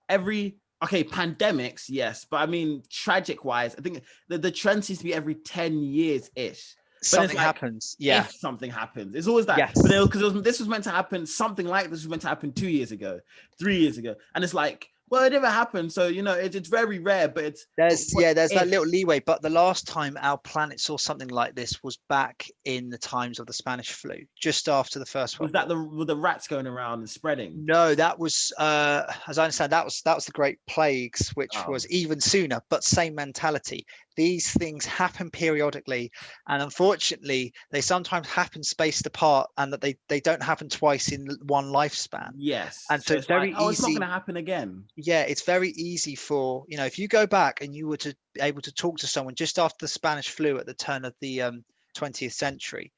every okay, pandemics, yes, but I mean, tragic wise, I think the trend seems to be every 10 years ish. But Something happens. Yeah. If something happens, it's always that. Yes. But because this was meant to happen, something like this was meant to happen 2 years ago, 3 years ago, and it's like, well, it never happened. So it's very rare, but there's that little leeway. But the last time our planet saw something like this was back in the times of the Spanish flu, just after the First World War. Was that the rats going around and spreading? No, that was, as I understand, that was the Great Plagues, which was even sooner, but same mentality. These things happen periodically, and unfortunately, they sometimes happen spaced apart, and that they don't happen twice in one lifespan. Yes, and so it's very easy. It's not going to happen again. Yeah, it's very easy for, if you go back and you were to be able to talk to someone just after the Spanish flu at the turn of the 20th century,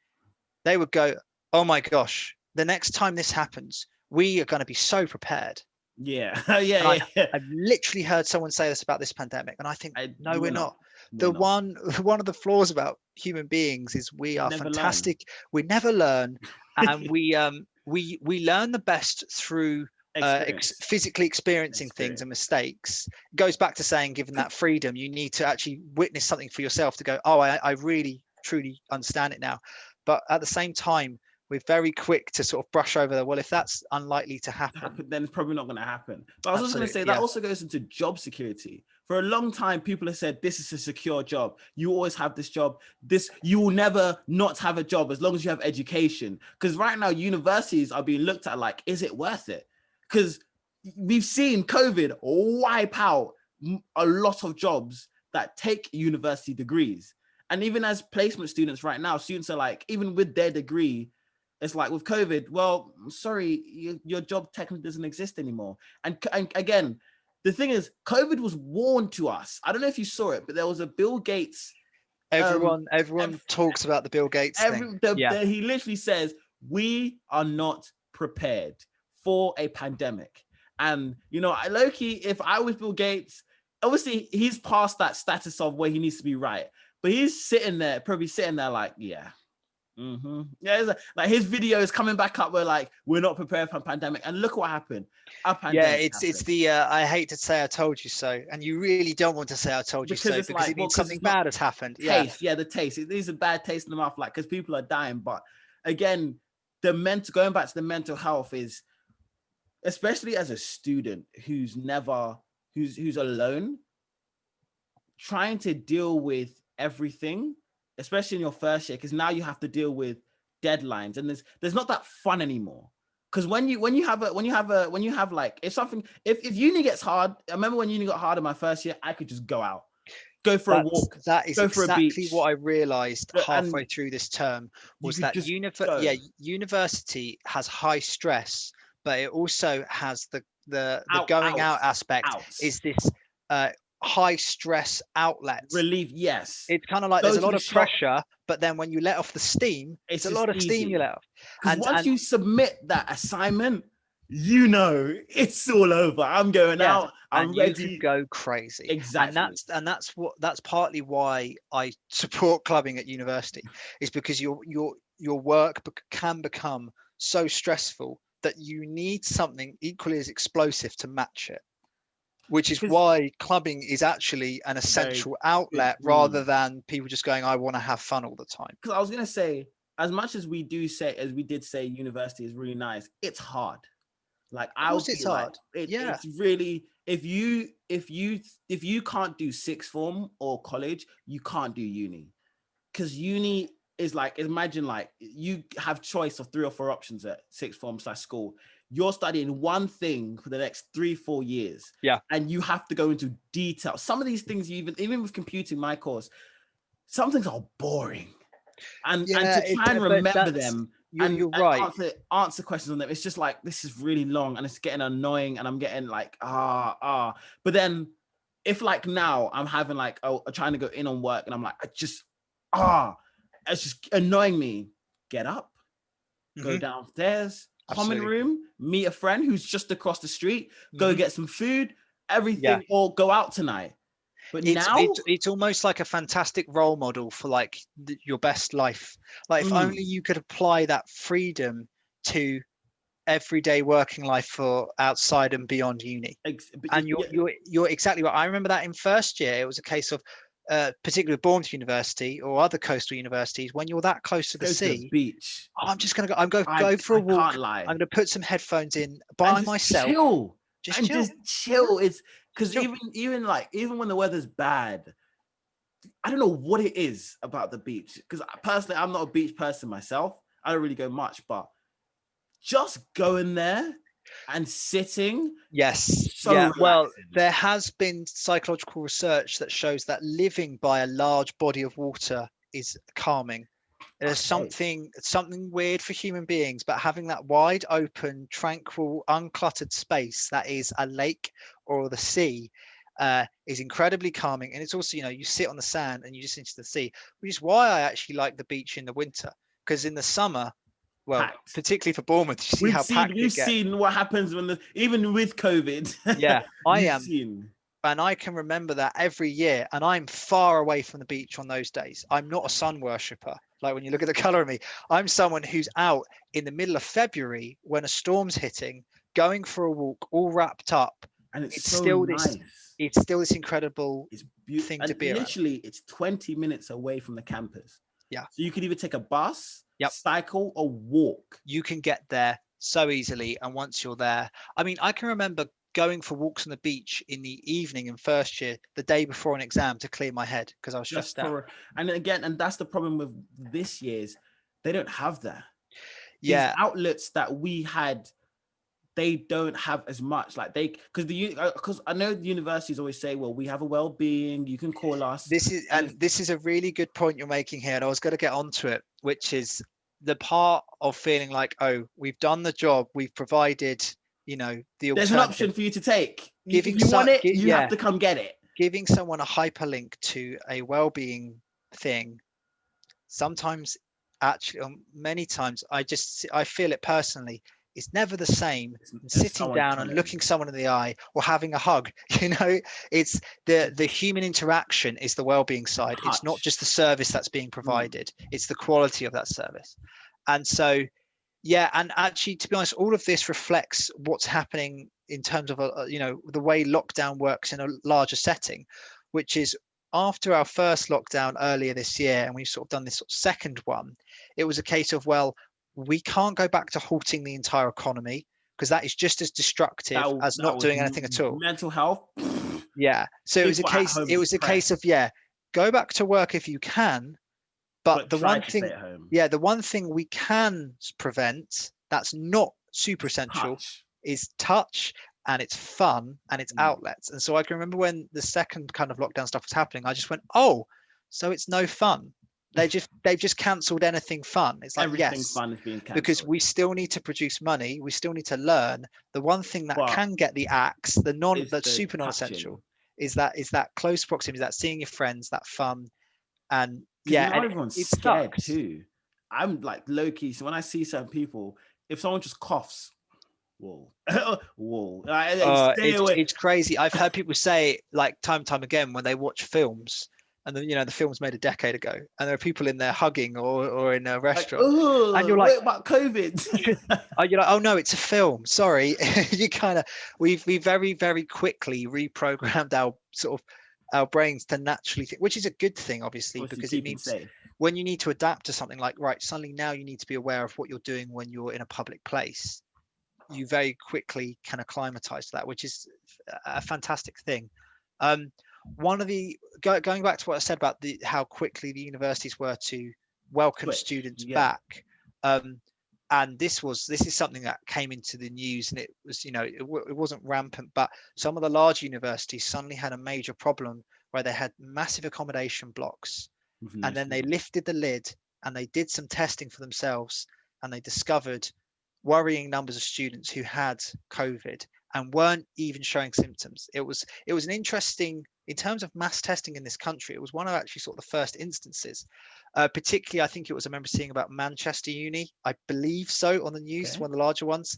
they would go, "Oh my gosh, the next time this happens, we are going to be so prepared." Yeah, I've literally heard someone say this about this pandemic, and I think, no, we're not. One of the flaws about human beings is we are fantastic. We never learn, and we learn the best through physically experiencing things and mistakes. It goes back to saying, given that freedom, you need to actually witness something for yourself to go, oh, I really truly understand it now. But at the same time, we're very quick to sort of brush over well, if that's unlikely to happen, then it's probably not going to happen. But I was also going to say that also goes into job security. For a long time, people have said this is a secure job. You always have this job. You will never not have a job as long as you have education. Because right now, universities are being looked at like, is it worth it? Because we've seen COVID wipe out a lot of jobs that take university degrees. And even as placement students right now, students are like, even with their degree, it's like with COVID, well, sorry, your job technically doesn't exist anymore. And again, the thing is, COVID was warned to us. I don't know if you saw it, but there was a Bill Gates. Everyone talks about the Bill Gates thing. He literally says, we are not prepared for a pandemic. And, low-key, if I was Bill Gates, obviously he's past that status of where he needs to be right. But he's probably sitting there like, yeah. Mm-hmm. Yeah, like his video is coming back up where like we're not prepared for a pandemic, and look what happened. It's the I hate to say I told you so, and you really don't want to say I told you so because it means something bad has happened. The taste. It leaves a bad taste in the mouth, like because people are dying. But again, going back to the mental health is, especially as a student who's alone, trying to deal with everything, especially in your first year, because now you have to deal with deadlines, and there's not that fun anymore. Because when you have like if uni gets hard, I remember when uni got hard in my first year, I could just go out, go for a walk. That is exactly what I realized halfway through this term was that university has high stress, but it also has the going out aspect. Is this high stress outlets relief? Yes, it's kind of like there's a lot of pressure, but then when you let off the steam, it's a lot of steam you let off. And once you submit that assignment, it's all over. I'm going out. I'm ready to go crazy. Exactly. And that's partly why I support clubbing at university, is because your work can become so stressful that you need something equally as explosive to match it. Which is why clubbing is actually an essential outlet rather than people just going, I want to have fun all the time. Because I was going to say, as much as we did say university is really nice, it's hard. Like it's hard. It's really, if you can't do sixth form or college, you can't do uni. Because uni is like, imagine like you have choice of 3 or 4 options at sixth form / school. You're studying one thing for the next 3-4 years. Yeah. And you have to go into detail. Some of these things, even with computing, my course, some things are boring. And to try and remember them you're right. answer questions on them, it's just like, this is really long and it's getting annoying and I'm getting like, But then if like now I'm having like, trying to go in on work and I'm like, it's just annoying me. Get up, go downstairs, common room, meet a friend who's just across the street, go get some food, everything, or go out tonight. But it's almost like a fantastic role model for like your best life. Like if only you could apply that freedom to everyday working life for outside and beyond uni. And you're exactly right. I remember that in first year, it was a case of, particularly with Bournemouth University or other coastal universities, when you're that close to the sea, beach. I'm just gonna go for a walk. Can't lie. I'm gonna put some headphones in by myself. Just chill. It's because even when the weather's bad, I don't know what it is about the beach. Because personally, I'm not a beach person myself. I don't really go much, but just going there and sitting. Yes. So relaxing. Well, there has been psychological research that shows that living by a large body of water is calming. There's something weird for human beings, but having that wide open, tranquil, uncluttered space that is a lake or the sea is incredibly calming. And it's also, you sit on the sand and you just into the sea, which is why I actually like the beach in the winter, because in the summer, well, packed. Particularly for Bournemouth, you see how packed it gets. We've seen what happens even with COVID. Yeah, I am. And I can remember that every year, and I'm far away from the beach on those days. I'm not a sun worshipper. Like when you look at the color of me, I'm someone who's out in the middle of February when a storm's hitting, going for a walk, all wrapped up. And it's still nice. It's still this incredible thing to be around. Literally, it's 20 minutes away from the campus. Yeah. So you could either take a bus, cycle, or walk. You can get there so easily. And once you're there, I mean, I can remember going for walks on the beach in the evening in first year, the day before an exam, to clear my head because I was stressed out. And that's the problem with this year's, they don't have that. Yeah. These outlets that we had, they don't have as much. Like because I know the universities always say, well, we have a well-being, you can call us. This is a really good point you're making here, and I was going to get onto it, which is the part of feeling like, oh, we've done the job, we've provided, there's an option for you to take. If you want it, you have to come get it. Giving someone a hyperlink to a well-being thing, sometimes, actually, many times, I feel it personally. It's never the same sitting down and looking someone in the eye or having a hug. It's the human interaction is the well-being side. Touch. It's not just the service that's being provided. It's the quality of that service. And so, yeah, and actually, to be honest, all of this reflects what's happening in terms of, the way lockdown works in a larger setting, which is after our first lockdown earlier this year, and we've sort of done this second one, it was a case of, well, we can't go back to halting the entire economy because that is just as destructive as not doing anything at all. Mental health. Yeah. So it was a case of, go back to work if you can. But the one thing we can prevent that's not super essential is touch, and it's fun and it's outlets. And so I can remember when the second kind of lockdown stuff was happening, I just went, oh, so it's no fun. They've just cancelled anything fun. It's like, everything fun is being cancelled because we still need to produce money. We still need to learn. The one thing that can get the axe, that's super non-essential, is that close proximity, that seeing your friends, that fun, and everyone's scared too. I'm like low key. So when I see certain people, if someone just coughs, whoa. It's crazy. I've heard people say, like, time and time again, when they watch films, and the film's made a decade ago, and there are people in there hugging or in a restaurant, and you're like, what about COVID? You're like, oh no, it's a film. Sorry. We very, very quickly reprogrammed our brains to naturally think, which is a good thing, obviously, because it means when you need to adapt to something, like, right, suddenly now you need to be aware of what you're doing when you're in a public place. You very quickly can acclimatize to that, which is a fantastic thing. One of the going back to what I said about how quickly the universities were to welcome students back, and this is something that came into the news, and it was it wasn't rampant, but some of the large universities suddenly had a major problem where they had massive accommodation blocks, and then they lifted the lid and they did some testing for themselves, and they discovered worrying numbers of students who had COVID and weren't even showing symptoms. It was an interesting, in terms of mass testing in this country, it was one of actually sort of the first instances. Particularly, I think I remember seeing about Manchester Uni, I believe so, on the news, one of the larger ones.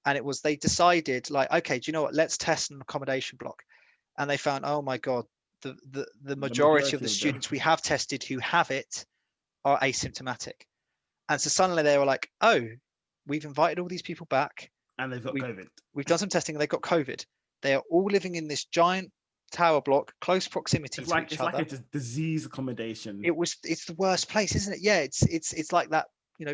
And they decided, like, okay, do you know what? Let's test an accommodation block. And they found, oh my God, the majority of the students we have tested who have it are asymptomatic. And so suddenly they were like, oh, we've invited all these people back. And they've got COVID. We've done some testing and they've got COVID. They are all living in this giant tower block, close proximity to each other. It's like a disease accommodation. It's the worst place, isn't it? Yeah, it's like that,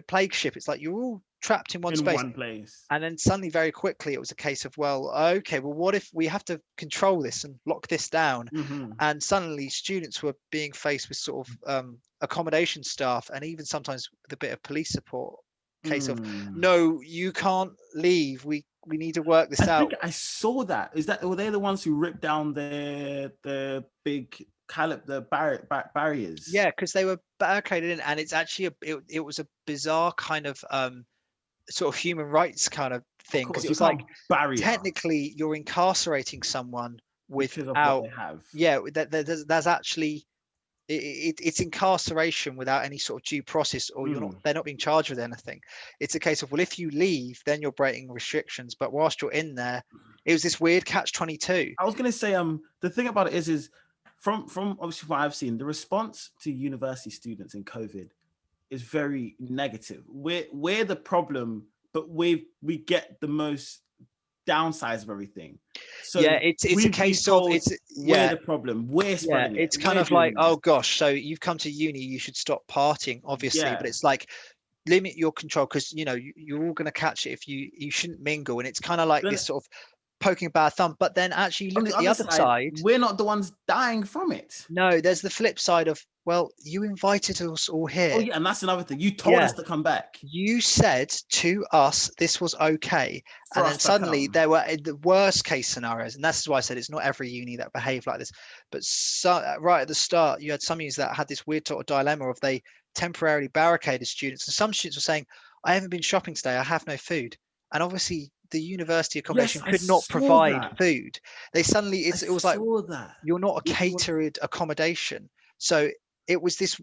plague ship. It's like you're all trapped in one place. And then suddenly, very quickly, it was a case of, well, okay, well, what if we have to control this and lock this down? Mm-hmm. And suddenly students were being faced with sort of accommodation staff and even sometimes with a bit of police support. Case of, no, you can't leave. We need to work this out. I saw that. Were they the ones who ripped down the big barriers? Yeah, because they were barricaded in, and it's actually it was a bizarre kind of sort of human rights kind of thing, because it was like technically you're incarcerating someone without there's actually it's incarceration without any sort of due process, or they're not being charged with anything. It's a case of, well, if you leave, then you're breaking restrictions, but whilst you're in there, it was this weird catch-22. I was going to say the thing about it is from obviously what I've seen, the response to university students in COVID is very negative. We're the problem, but we get the most downsides of everything. So yeah, it's a case of we're the problem. We're spreading it's kind of like, oh gosh, so you've come to uni, you should stop partying, obviously. But it's like, limit your control, because you're all going to catch it if you shouldn't mingle. And it's kind of like this sort of poking a bad thumb. But then actually look at the other side. We're not the ones dying from it. No, there's the flip side of, well, you invited us all here. Oh yeah, and that's another thing. You told us to come back. You said to us this was okay, and then suddenly there were the worst case scenarios, and that's why I said it's not every uni that behaved like this. But right at the start, you had some unis that had this weird sort of dilemma of they temporarily barricaded students, and some students were saying, "I haven't been shopping today. I have no food," and obviously the university accommodation could not provide food. They suddenly it was like, you're not a catered accommodation. So it was this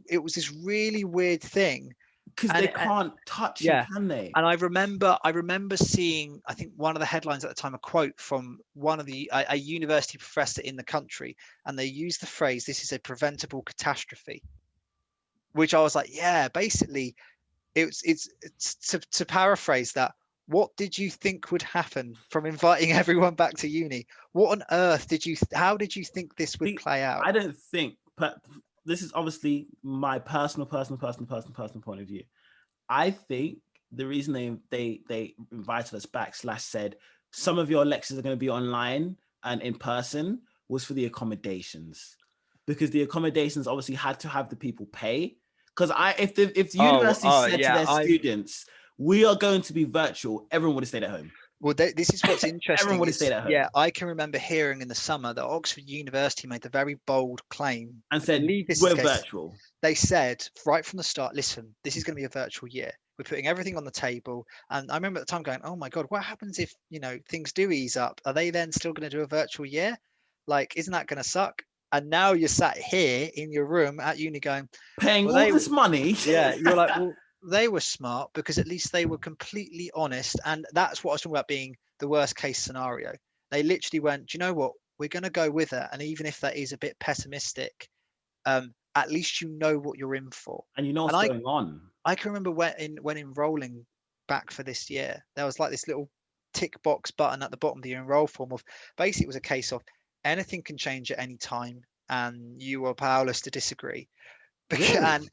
really weird thing, because they can't touch you, can they? And I remember seeing, I think one of the headlines at the time, a quote from one of a university professor in the country, and they used the phrase, "This is a preventable catastrophe," which I was like, yeah, basically it's to paraphrase that. What did you think would happen from inviting everyone back to uni? What on earth how did you think this would play out? I don't think, but this is obviously my personal point of view. I think the reason they invited us back / said some of your lectures are going to be online and in person was for the accommodations, because the accommodations obviously had to have the people pay. Because if the university said to their students, we are going to be virtual, everyone would have stayed at home. Well, this is what's interesting. Everyone would have stayed at home. Yeah, I can remember hearing in the summer that Oxford University made the very bold claim and said, we're virtual. They said right from the start, listen, this is going to be a virtual year. We're putting everything on the table. And I remember at the time going, oh my God, what happens if, things do ease up? Are they then still going to do a virtual year? Like, isn't that going to suck? And now you're sat here in your room at uni going, paying all this money. Yeah, you're like, well, they were smart, because at least they were completely honest. And that's what I was talking about being the worst case scenario. They literally went, do you know what? We're going to go with it. And even if that is a bit pessimistic, at least you know what you're in for. And you know what's going on. I can remember when enrolling back for this year, there was like this little tick box button at the bottom of the enroll form of, basically it was a case of anything can change at any time and you are powerless to disagree. Really? And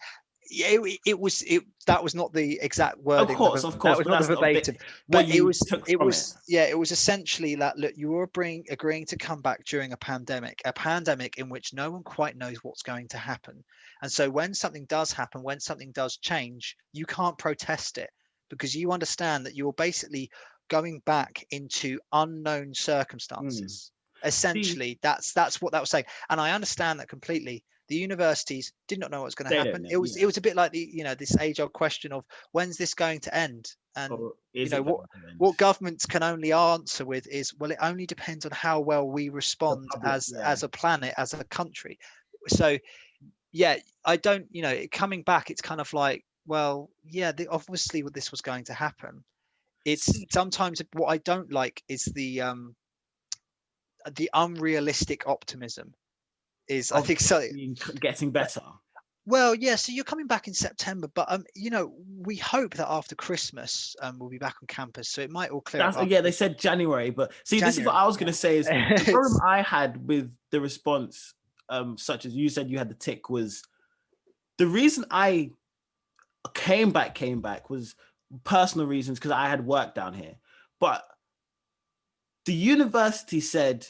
that was not the exact wording. Of course, that was not the verbatim. But it was essentially that, look, you were agreeing to come back during a pandemic in which no one quite knows what's going to happen. And so when something does happen, when something does change, you can't protest it, because you understand that you're basically going back into unknown circumstances. Essentially, that's what that was saying. And I understand that completely. The universities did not know what was going to happen. It was a bit like this age-old question of, when's this going to end? And what governments can only answer with is, well, it only depends on how well we respond as a planet, as a country. So yeah, I don't, coming back, it's kind of like, well, yeah, obviously this was going to happen. It's sometimes what I don't like is the unrealistic optimism. I think so. Getting better. Well, yeah, so you're coming back in September, but we hope that after Christmas, we'll be back on campus. So it might all clear up. Yeah, they said January, but see, this is what I was going to say is the problem I had with the response, such as you said you had the tick, was the reason I came back was personal reasons, because I had work down here. But the university said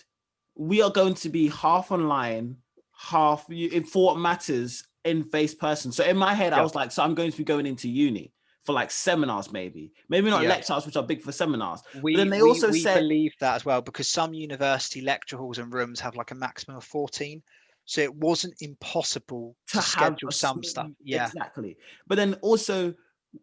we are going to be half online, half for what matters in face person. So in my head, I was like, so I'm going to be going into uni for like seminars, maybe not lectures, which are big for seminars. But then they also said, believe that as well, because some university lecture halls and rooms have like a maximum of 14. So it wasn't impossible to schedule some stuff. Yeah, exactly. But then also,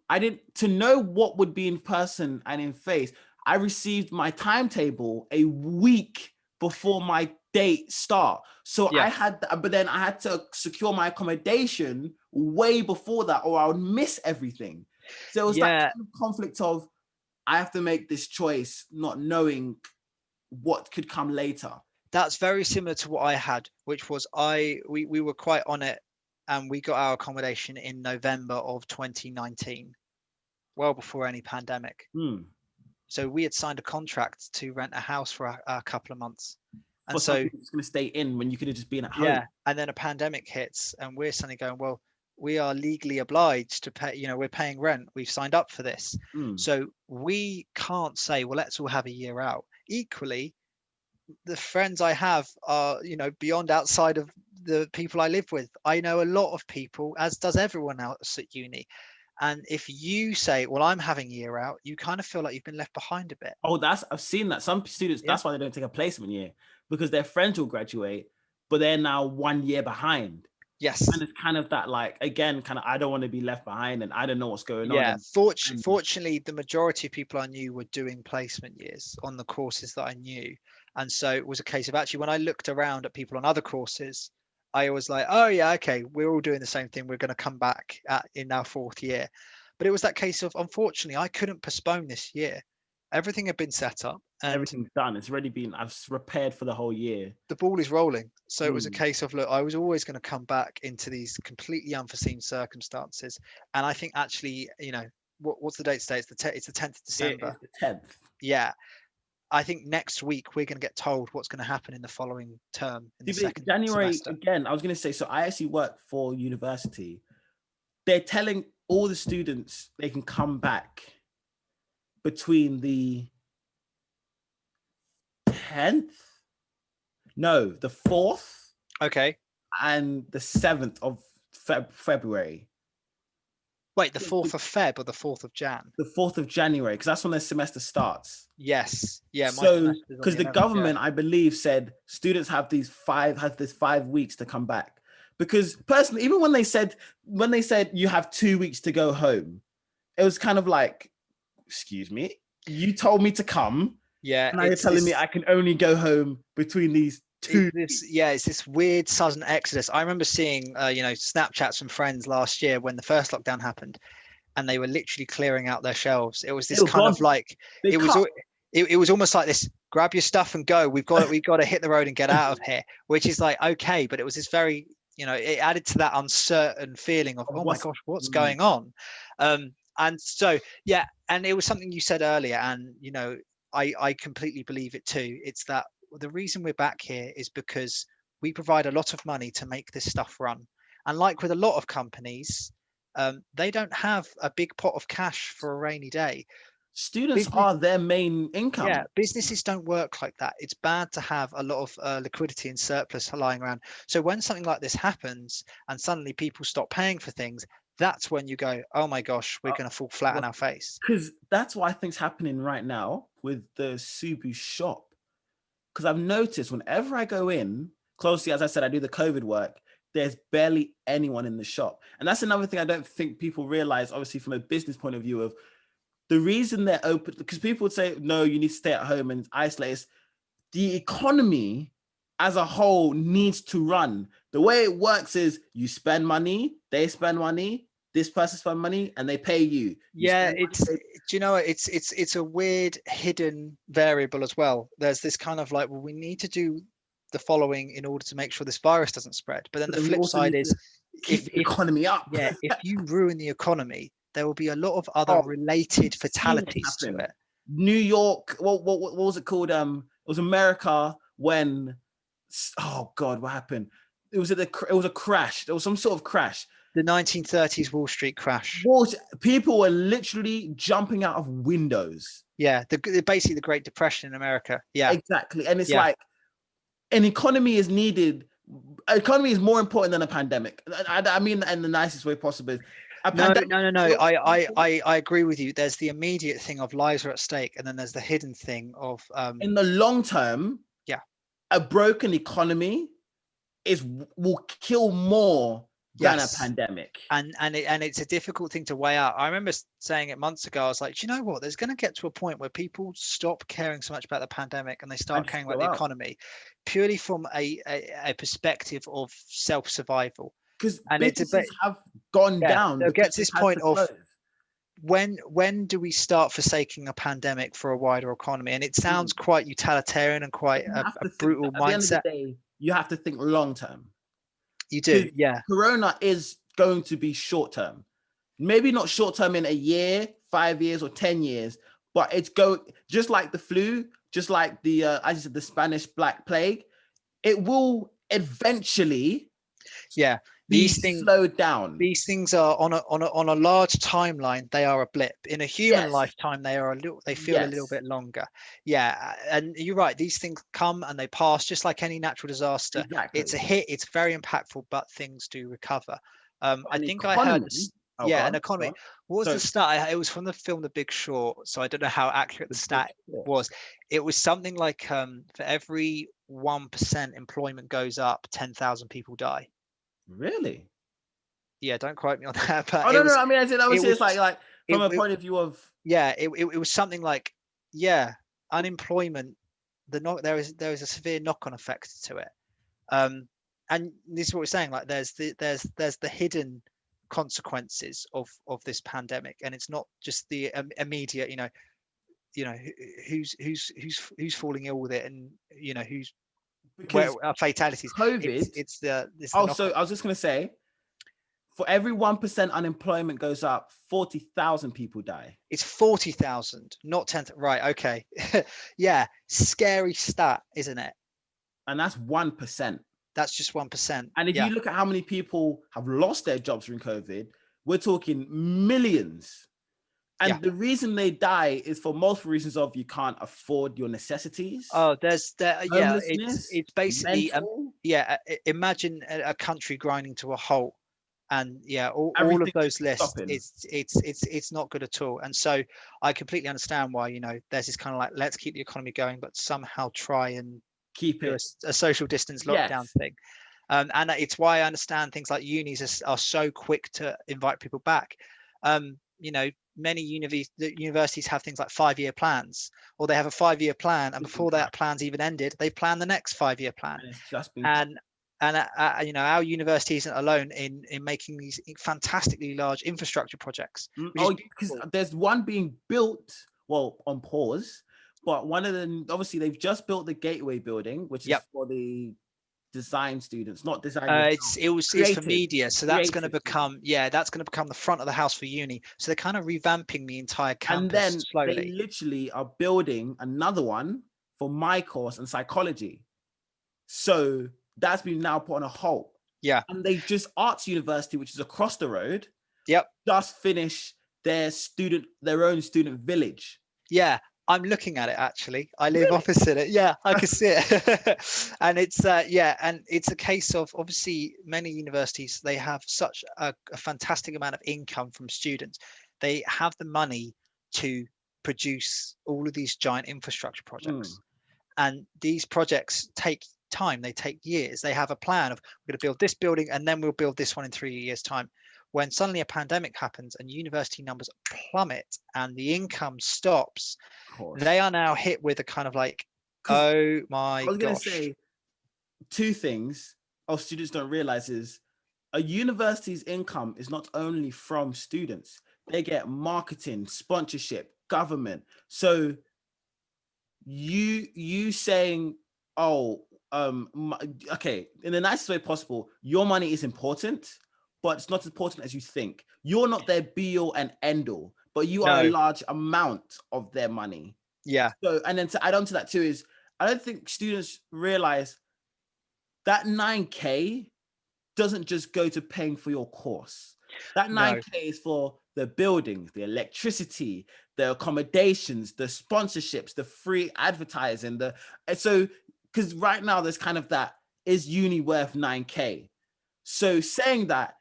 to know what would be in person and in face, I received my timetable a week before my date start. So but then I had to secure my accommodation way before that, or I would miss everything. So it was that kind of conflict of, I have to make this choice, not knowing what could come later. That's very similar to what I had, which was we were quite on it, and we got our accommodation in November of 2019, well before any pandemic. So we had signed a contract to rent a house for a couple of months. And so it's going to stay in when you could have just been at home. Yeah. And then a pandemic hits, and we're suddenly going, well, we are legally obliged to pay, we're paying rent. We've signed up for this. So we can't say, well, let's all have a year out. Equally, the friends I have are, beyond outside of the people I live with. I know a lot of people, as does everyone else at uni. And if you say, well, I'm having a year out, you kind of feel like you've been left behind a bit. Oh, I've seen that. Some students, that's why they don't take a placement year, because their friends will graduate, but they're now 1 year behind. Yes. And it's kind of that, like, again, kind of, I don't want to be left behind and I don't know what's going on. Yeah. Fortunately, the majority of people I knew were doing placement years on the courses that I knew. And so it was a case of, actually, when I looked around at people on other courses, I was like, oh yeah, okay, we're all doing the same thing. We're going to come back in our 4th year. But it was that case of, unfortunately, I couldn't postpone this year. Everything had been set up. And everything's done. It's already been, I've prepared for the whole year. The ball is rolling. So it was a case of, look, I was always going to come back into these completely unforeseen circumstances. And I think actually, what's the date today? It's the 10th of December. It's the 10th. Yeah. I think next week we're going to get told what's going to happen in the following term. In the second January semester. Again, I was going to say, so I actually work for university. They're telling all the students they can come back between the 10th, the 4th, okay, and the 7th of February. Wait, the 4th of Feb or the 4th of Jan? The 4th of January, because that's when their semester starts. Yes. Yeah. So, because the government, I believe, said students have this 5 weeks to come back. Because personally, even when they said you have 2 weeks to go home, it was kind of like, excuse me, you told me to come. Yeah. Now you're telling me I can only go home between these 2 weeks. It's this weird sudden exodus. I remember seeing, Snapchats from friends last year when the first lockdown happened, and they were literally clearing out their shelves. It was this kind of like, it was almost like this, grab your stuff and go. We've got to hit the road and get out of here, which is like, okay. But it was this very, it added to that uncertain feeling of, oh my gosh, what's going on? And so, yeah. And it was something you said earlier, and, I completely believe it too. It's that the reason we're back here is because we provide a lot of money to make this stuff run. And like with a lot of companies, they don't have a big pot of cash for a rainy day. Students are their main income. Yeah, businesses don't work like that. It's bad to have a lot of liquidity and surplus lying around. So when something like this happens and suddenly people stop paying for things, that's when you go, oh my gosh, we're going to fall flat on our face. Because that's why I think's happening right now with the Subu shop. Because I've noticed whenever I go in, closely, as I said, I do the COVID work, there's barely anyone in the shop. And that's another thing I don't think people realize, obviously, from a business point of view, of the reason they're open, because people would say, no, you need to stay at home and isolate. Is the economy as a whole needs to run. The way it works is you spend money, they spend money, this person spend money, and they pay you. It's a weird hidden variable as well. There's this kind of like, well, we need to do the following in order to make sure this virus doesn't spread. But then But the then we flip also side need is, to keep the economy up. if you ruin the economy, there will be a lot of other Oh, related we've seen it fatalities to happen. it. New York, what was it called? It was America when, oh God, what happened? It was a crash. There was some sort of crash. The 1930s Wall Street crash. People were literally jumping out of windows. Yeah, basically the Great Depression in America. Yeah, exactly. And it's like an economy is needed. Economy is more important than a pandemic. I mean, in the nicest way possible. No. I agree with you. There's the immediate thing of lives are at stake, and then there's the hidden thing of in the long term. Yeah, a broken economy will kill more than a pandemic. And it's a difficult thing to weigh out. I remember saying it months ago. I was like, do you know what? There's going to get to a point where people stop caring so much about the pandemic and they start caring about the economy, purely from a perspective of self-survival. Because businesses have gone down. So it gets this point of when do we start forsaking a pandemic for a wider economy? And it sounds quite utilitarian and quite a brutal mindset. At the end of the day, you have to think long term. You do, yeah. Corona is going to be short term. Maybe not short term in a year, 5 years, or 10 years, but it's just like the flu, just like the as you said, the Spanish Black Plague. It will eventually, these things slowed down. These things are on a large timeline. They are a blip. In a human lifetime, they feel a little bit longer. Yeah, and you're right. These things come and they pass, just like any natural disaster. Exactly. It's a hit. It's very impactful, but things do recover. I think I heard. An economy. What was the stat? It was from the film The Big Short, so I don't know how accurate the stat was. It was something like for every 1% employment goes up, 10,000 people die. Really? Yeah, don't quote me on that. But no. I mean, obviously, it's like from a point of view of it was something like unemployment. There is a severe knock-on effect to it, and this is what we're saying. Like there's the hidden consequences of this pandemic, and it's not just the immediate. Who's falling ill with it, and who's where fatalities. COVID. So I was just gonna say, for every 1% unemployment goes up, 40,000 people die. It's 40,000, not 10. Right? Okay. Yeah, scary stat, isn't it? And that's 1%. That's just 1%. And if you look at how many people have lost their jobs during COVID, we're talking millions. And the reason they die is for multiple reasons of you can't afford your necessities. Oh, it's basically imagine a country grinding to a halt, and all of those lists. It's not good at all. And so I completely understand why there's this kind of like, let's keep the economy going, but somehow try and keep it a social distance lockdown thing. And it's why I understand things like unis are so quick to invite people back. Many universities have things like 5-year plans, or they have a 5-year plan, and before that plan's even ended, they plan the nenext 5-year plan. And our university isn't alone in making these fantastically large infrastructure projects. Because there's one being built, on pause, but one of them, obviously, they've just built the Gateway building, which is for the design students, not design. It's for media, so that's going to become the front of the house for uni. So they're kind of revamping the entire campus, and then slowly. They literally are building another one for my course in psychology. So that's been now put on a halt. Yeah, and they just Arts University, which is across the road. Yep, just finished their own student village. Yeah. I'm looking at it actually. I live opposite it. Yeah, I can see it. And it's and it's a case of, obviously, many universities, they have such a fantastic amount of income from students. They have the money to produce all of these giant infrastructure projects. And these projects take time. They take years. They have a plan of, we're going to build this building and then we'll build this one in 3 years' time. When suddenly a pandemic happens and university numbers plummet and the income stops, they are now hit with a kind of like, oh my gosh. I was going to say two things students don't realize is a university's income is not only from students. They get marketing, sponsorship, government. So you saying, okay, in the nicest way possible, your money is important, but it's not as important as you think. You're not their be all and end all, but you are a No. large amount of their money. Yeah. So, and then to add on to that too is, I don't think students realize that 9K doesn't just go to paying for your course. That 9K is for the buildings, the electricity, the accommodations, the sponsorships, the free advertising. So because right now there's kind of that, is uni worth 9K? So saying that,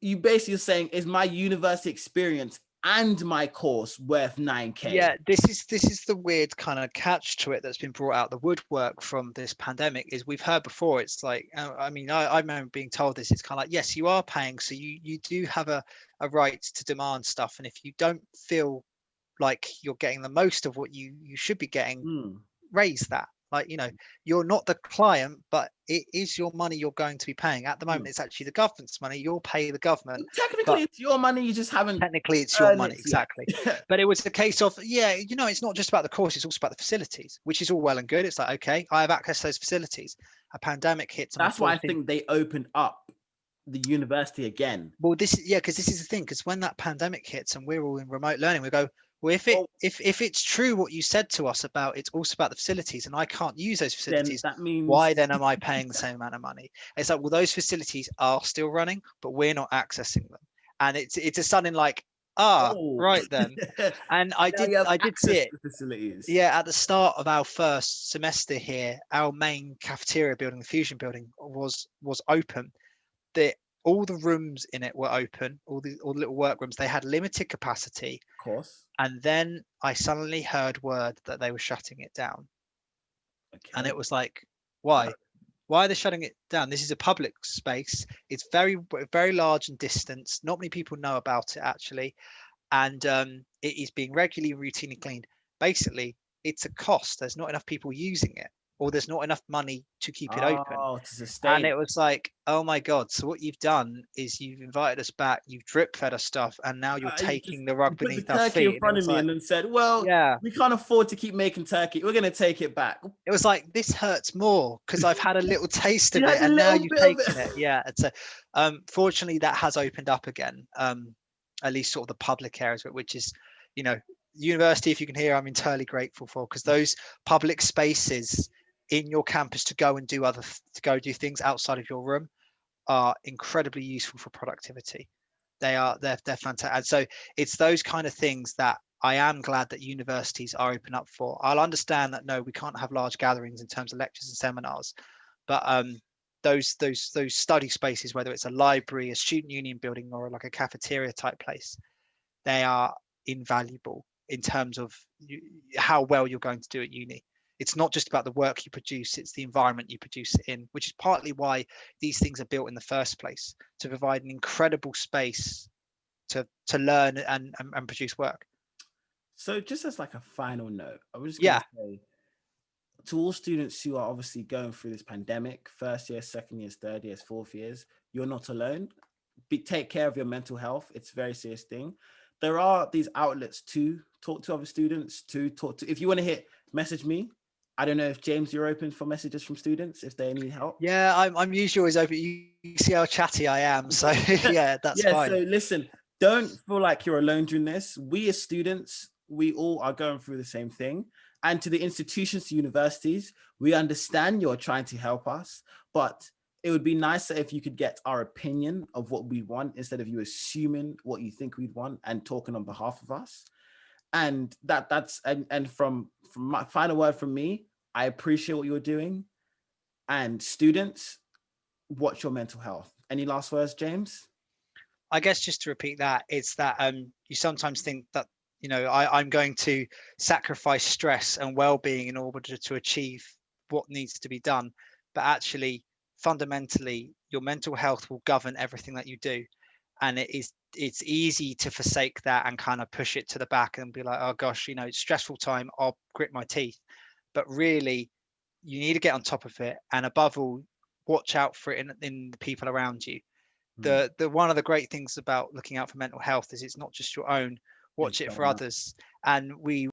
you basically are saying, is my university experience and my course worth 9K? Yeah, this is the weird kind of catch to it that's been brought out the woodwork from this pandemic. Is we've heard before, it's like, I mean, I remember being told this. It's kind of like, yes, you are paying, so you do have a right to demand stuff, and if you don't feel like you're getting the most of what you should be getting, raise that. Like, you're not the client, but it is your money you're going to be paying. At the moment, it's actually the government's money. You'll pay the government. Technically, it's your money. You just haven't. Technically, it's your money. Exactly. But it was a case of, it's not just about the course. It's also about the facilities, which is all well and good. It's like, okay, I have access to those facilities. A pandemic hits. That's why I think they opened up the university again. Well, because this is the thing. Because when that pandemic hits and we're all in remote learning, we go, well, if it's true what you said to us about it's also about the facilities, and I can't use those facilities, then that means, why then am I paying the same amount of money? It's like, well, those facilities are still running, but we're not accessing them, and it's a sudden like, right then. And I did see it. Facilities. Yeah, at the start of our first semester here, our main cafeteria building, the Fusion building, was open. All the rooms in it were open, all the little workrooms. They had limited capacity. Of course. And then I suddenly heard word that they were shutting it down. Okay. And it was like, why? Why are they shutting it down? This is a public space. It's very, very large and distant. Not many people know about it, actually. And it is being regularly, routinely cleaned. Basically, it's a cost. There's not enough people using it, or there's not enough money to keep it open. To sustain. And it was like, oh my God. So what you've done is you've invited us back, you've drip fed us stuff, and now you're taking the rug beneath our feet. In front of me, and then said, well, we can't afford to keep making turkey. We're going to take it back. It was like, this hurts more because I've had a little taste of it, and now you've taken it. Yeah. And so fortunately that has opened up again, at least sort of the public areas, which is, university, if you can hear, I'm entirely grateful for, because those public spaces in your campus to go do things outside of your room are incredibly useful for productivity. They're fantastic. And so it's those kind of things that I am glad that universities are open up for. I'll understand that, no, we can't have large gatherings in terms of lectures and seminars, but those study spaces, whether it's a library, a student union building, or like a cafeteria type place, they are invaluable in terms of how well you're going to do at uni. It's not just about the work you produce, it's the environment you produce it in, which is partly why these things are built in the first place, to provide an incredible space to learn and produce work. So just as like a final note, I was just going to say, to all students who are obviously going through this pandemic, first year, second years, third years, fourth years, you're not alone. Take care of your mental health. It's a very serious thing. There are these outlets to talk to other students, if you want to message me. I don't know if, James, you're open for messages from students if they need help. Yeah, I'm usually always open. You see how chatty I am. So yeah, that's fine. So listen, don't feel like you're alone during this. We as students, we all are going through the same thing. And to the institutions, to universities, we understand you're trying to help us, but it would be nicer if you could get our opinion of what we want instead of you assuming what you think we'd want and talking on behalf of us. And that's from my final word from me, I appreciate what you're doing. And students, watch your mental health. Any last words, James? I guess just to repeat that, it's that you sometimes think that, I'm going to sacrifice stress and well-being in order to achieve what needs to be done. But actually, fundamentally, your mental health will govern everything that you do. And it's easy to forsake that and kind of push it to the back and be like, oh gosh, it's stressful time, I'll grit my teeth. But really, you need to get on top of it, and above all, watch out for it in the people around you. The one of the great things about looking out for mental health is it's not just your own. Watch it for others. And we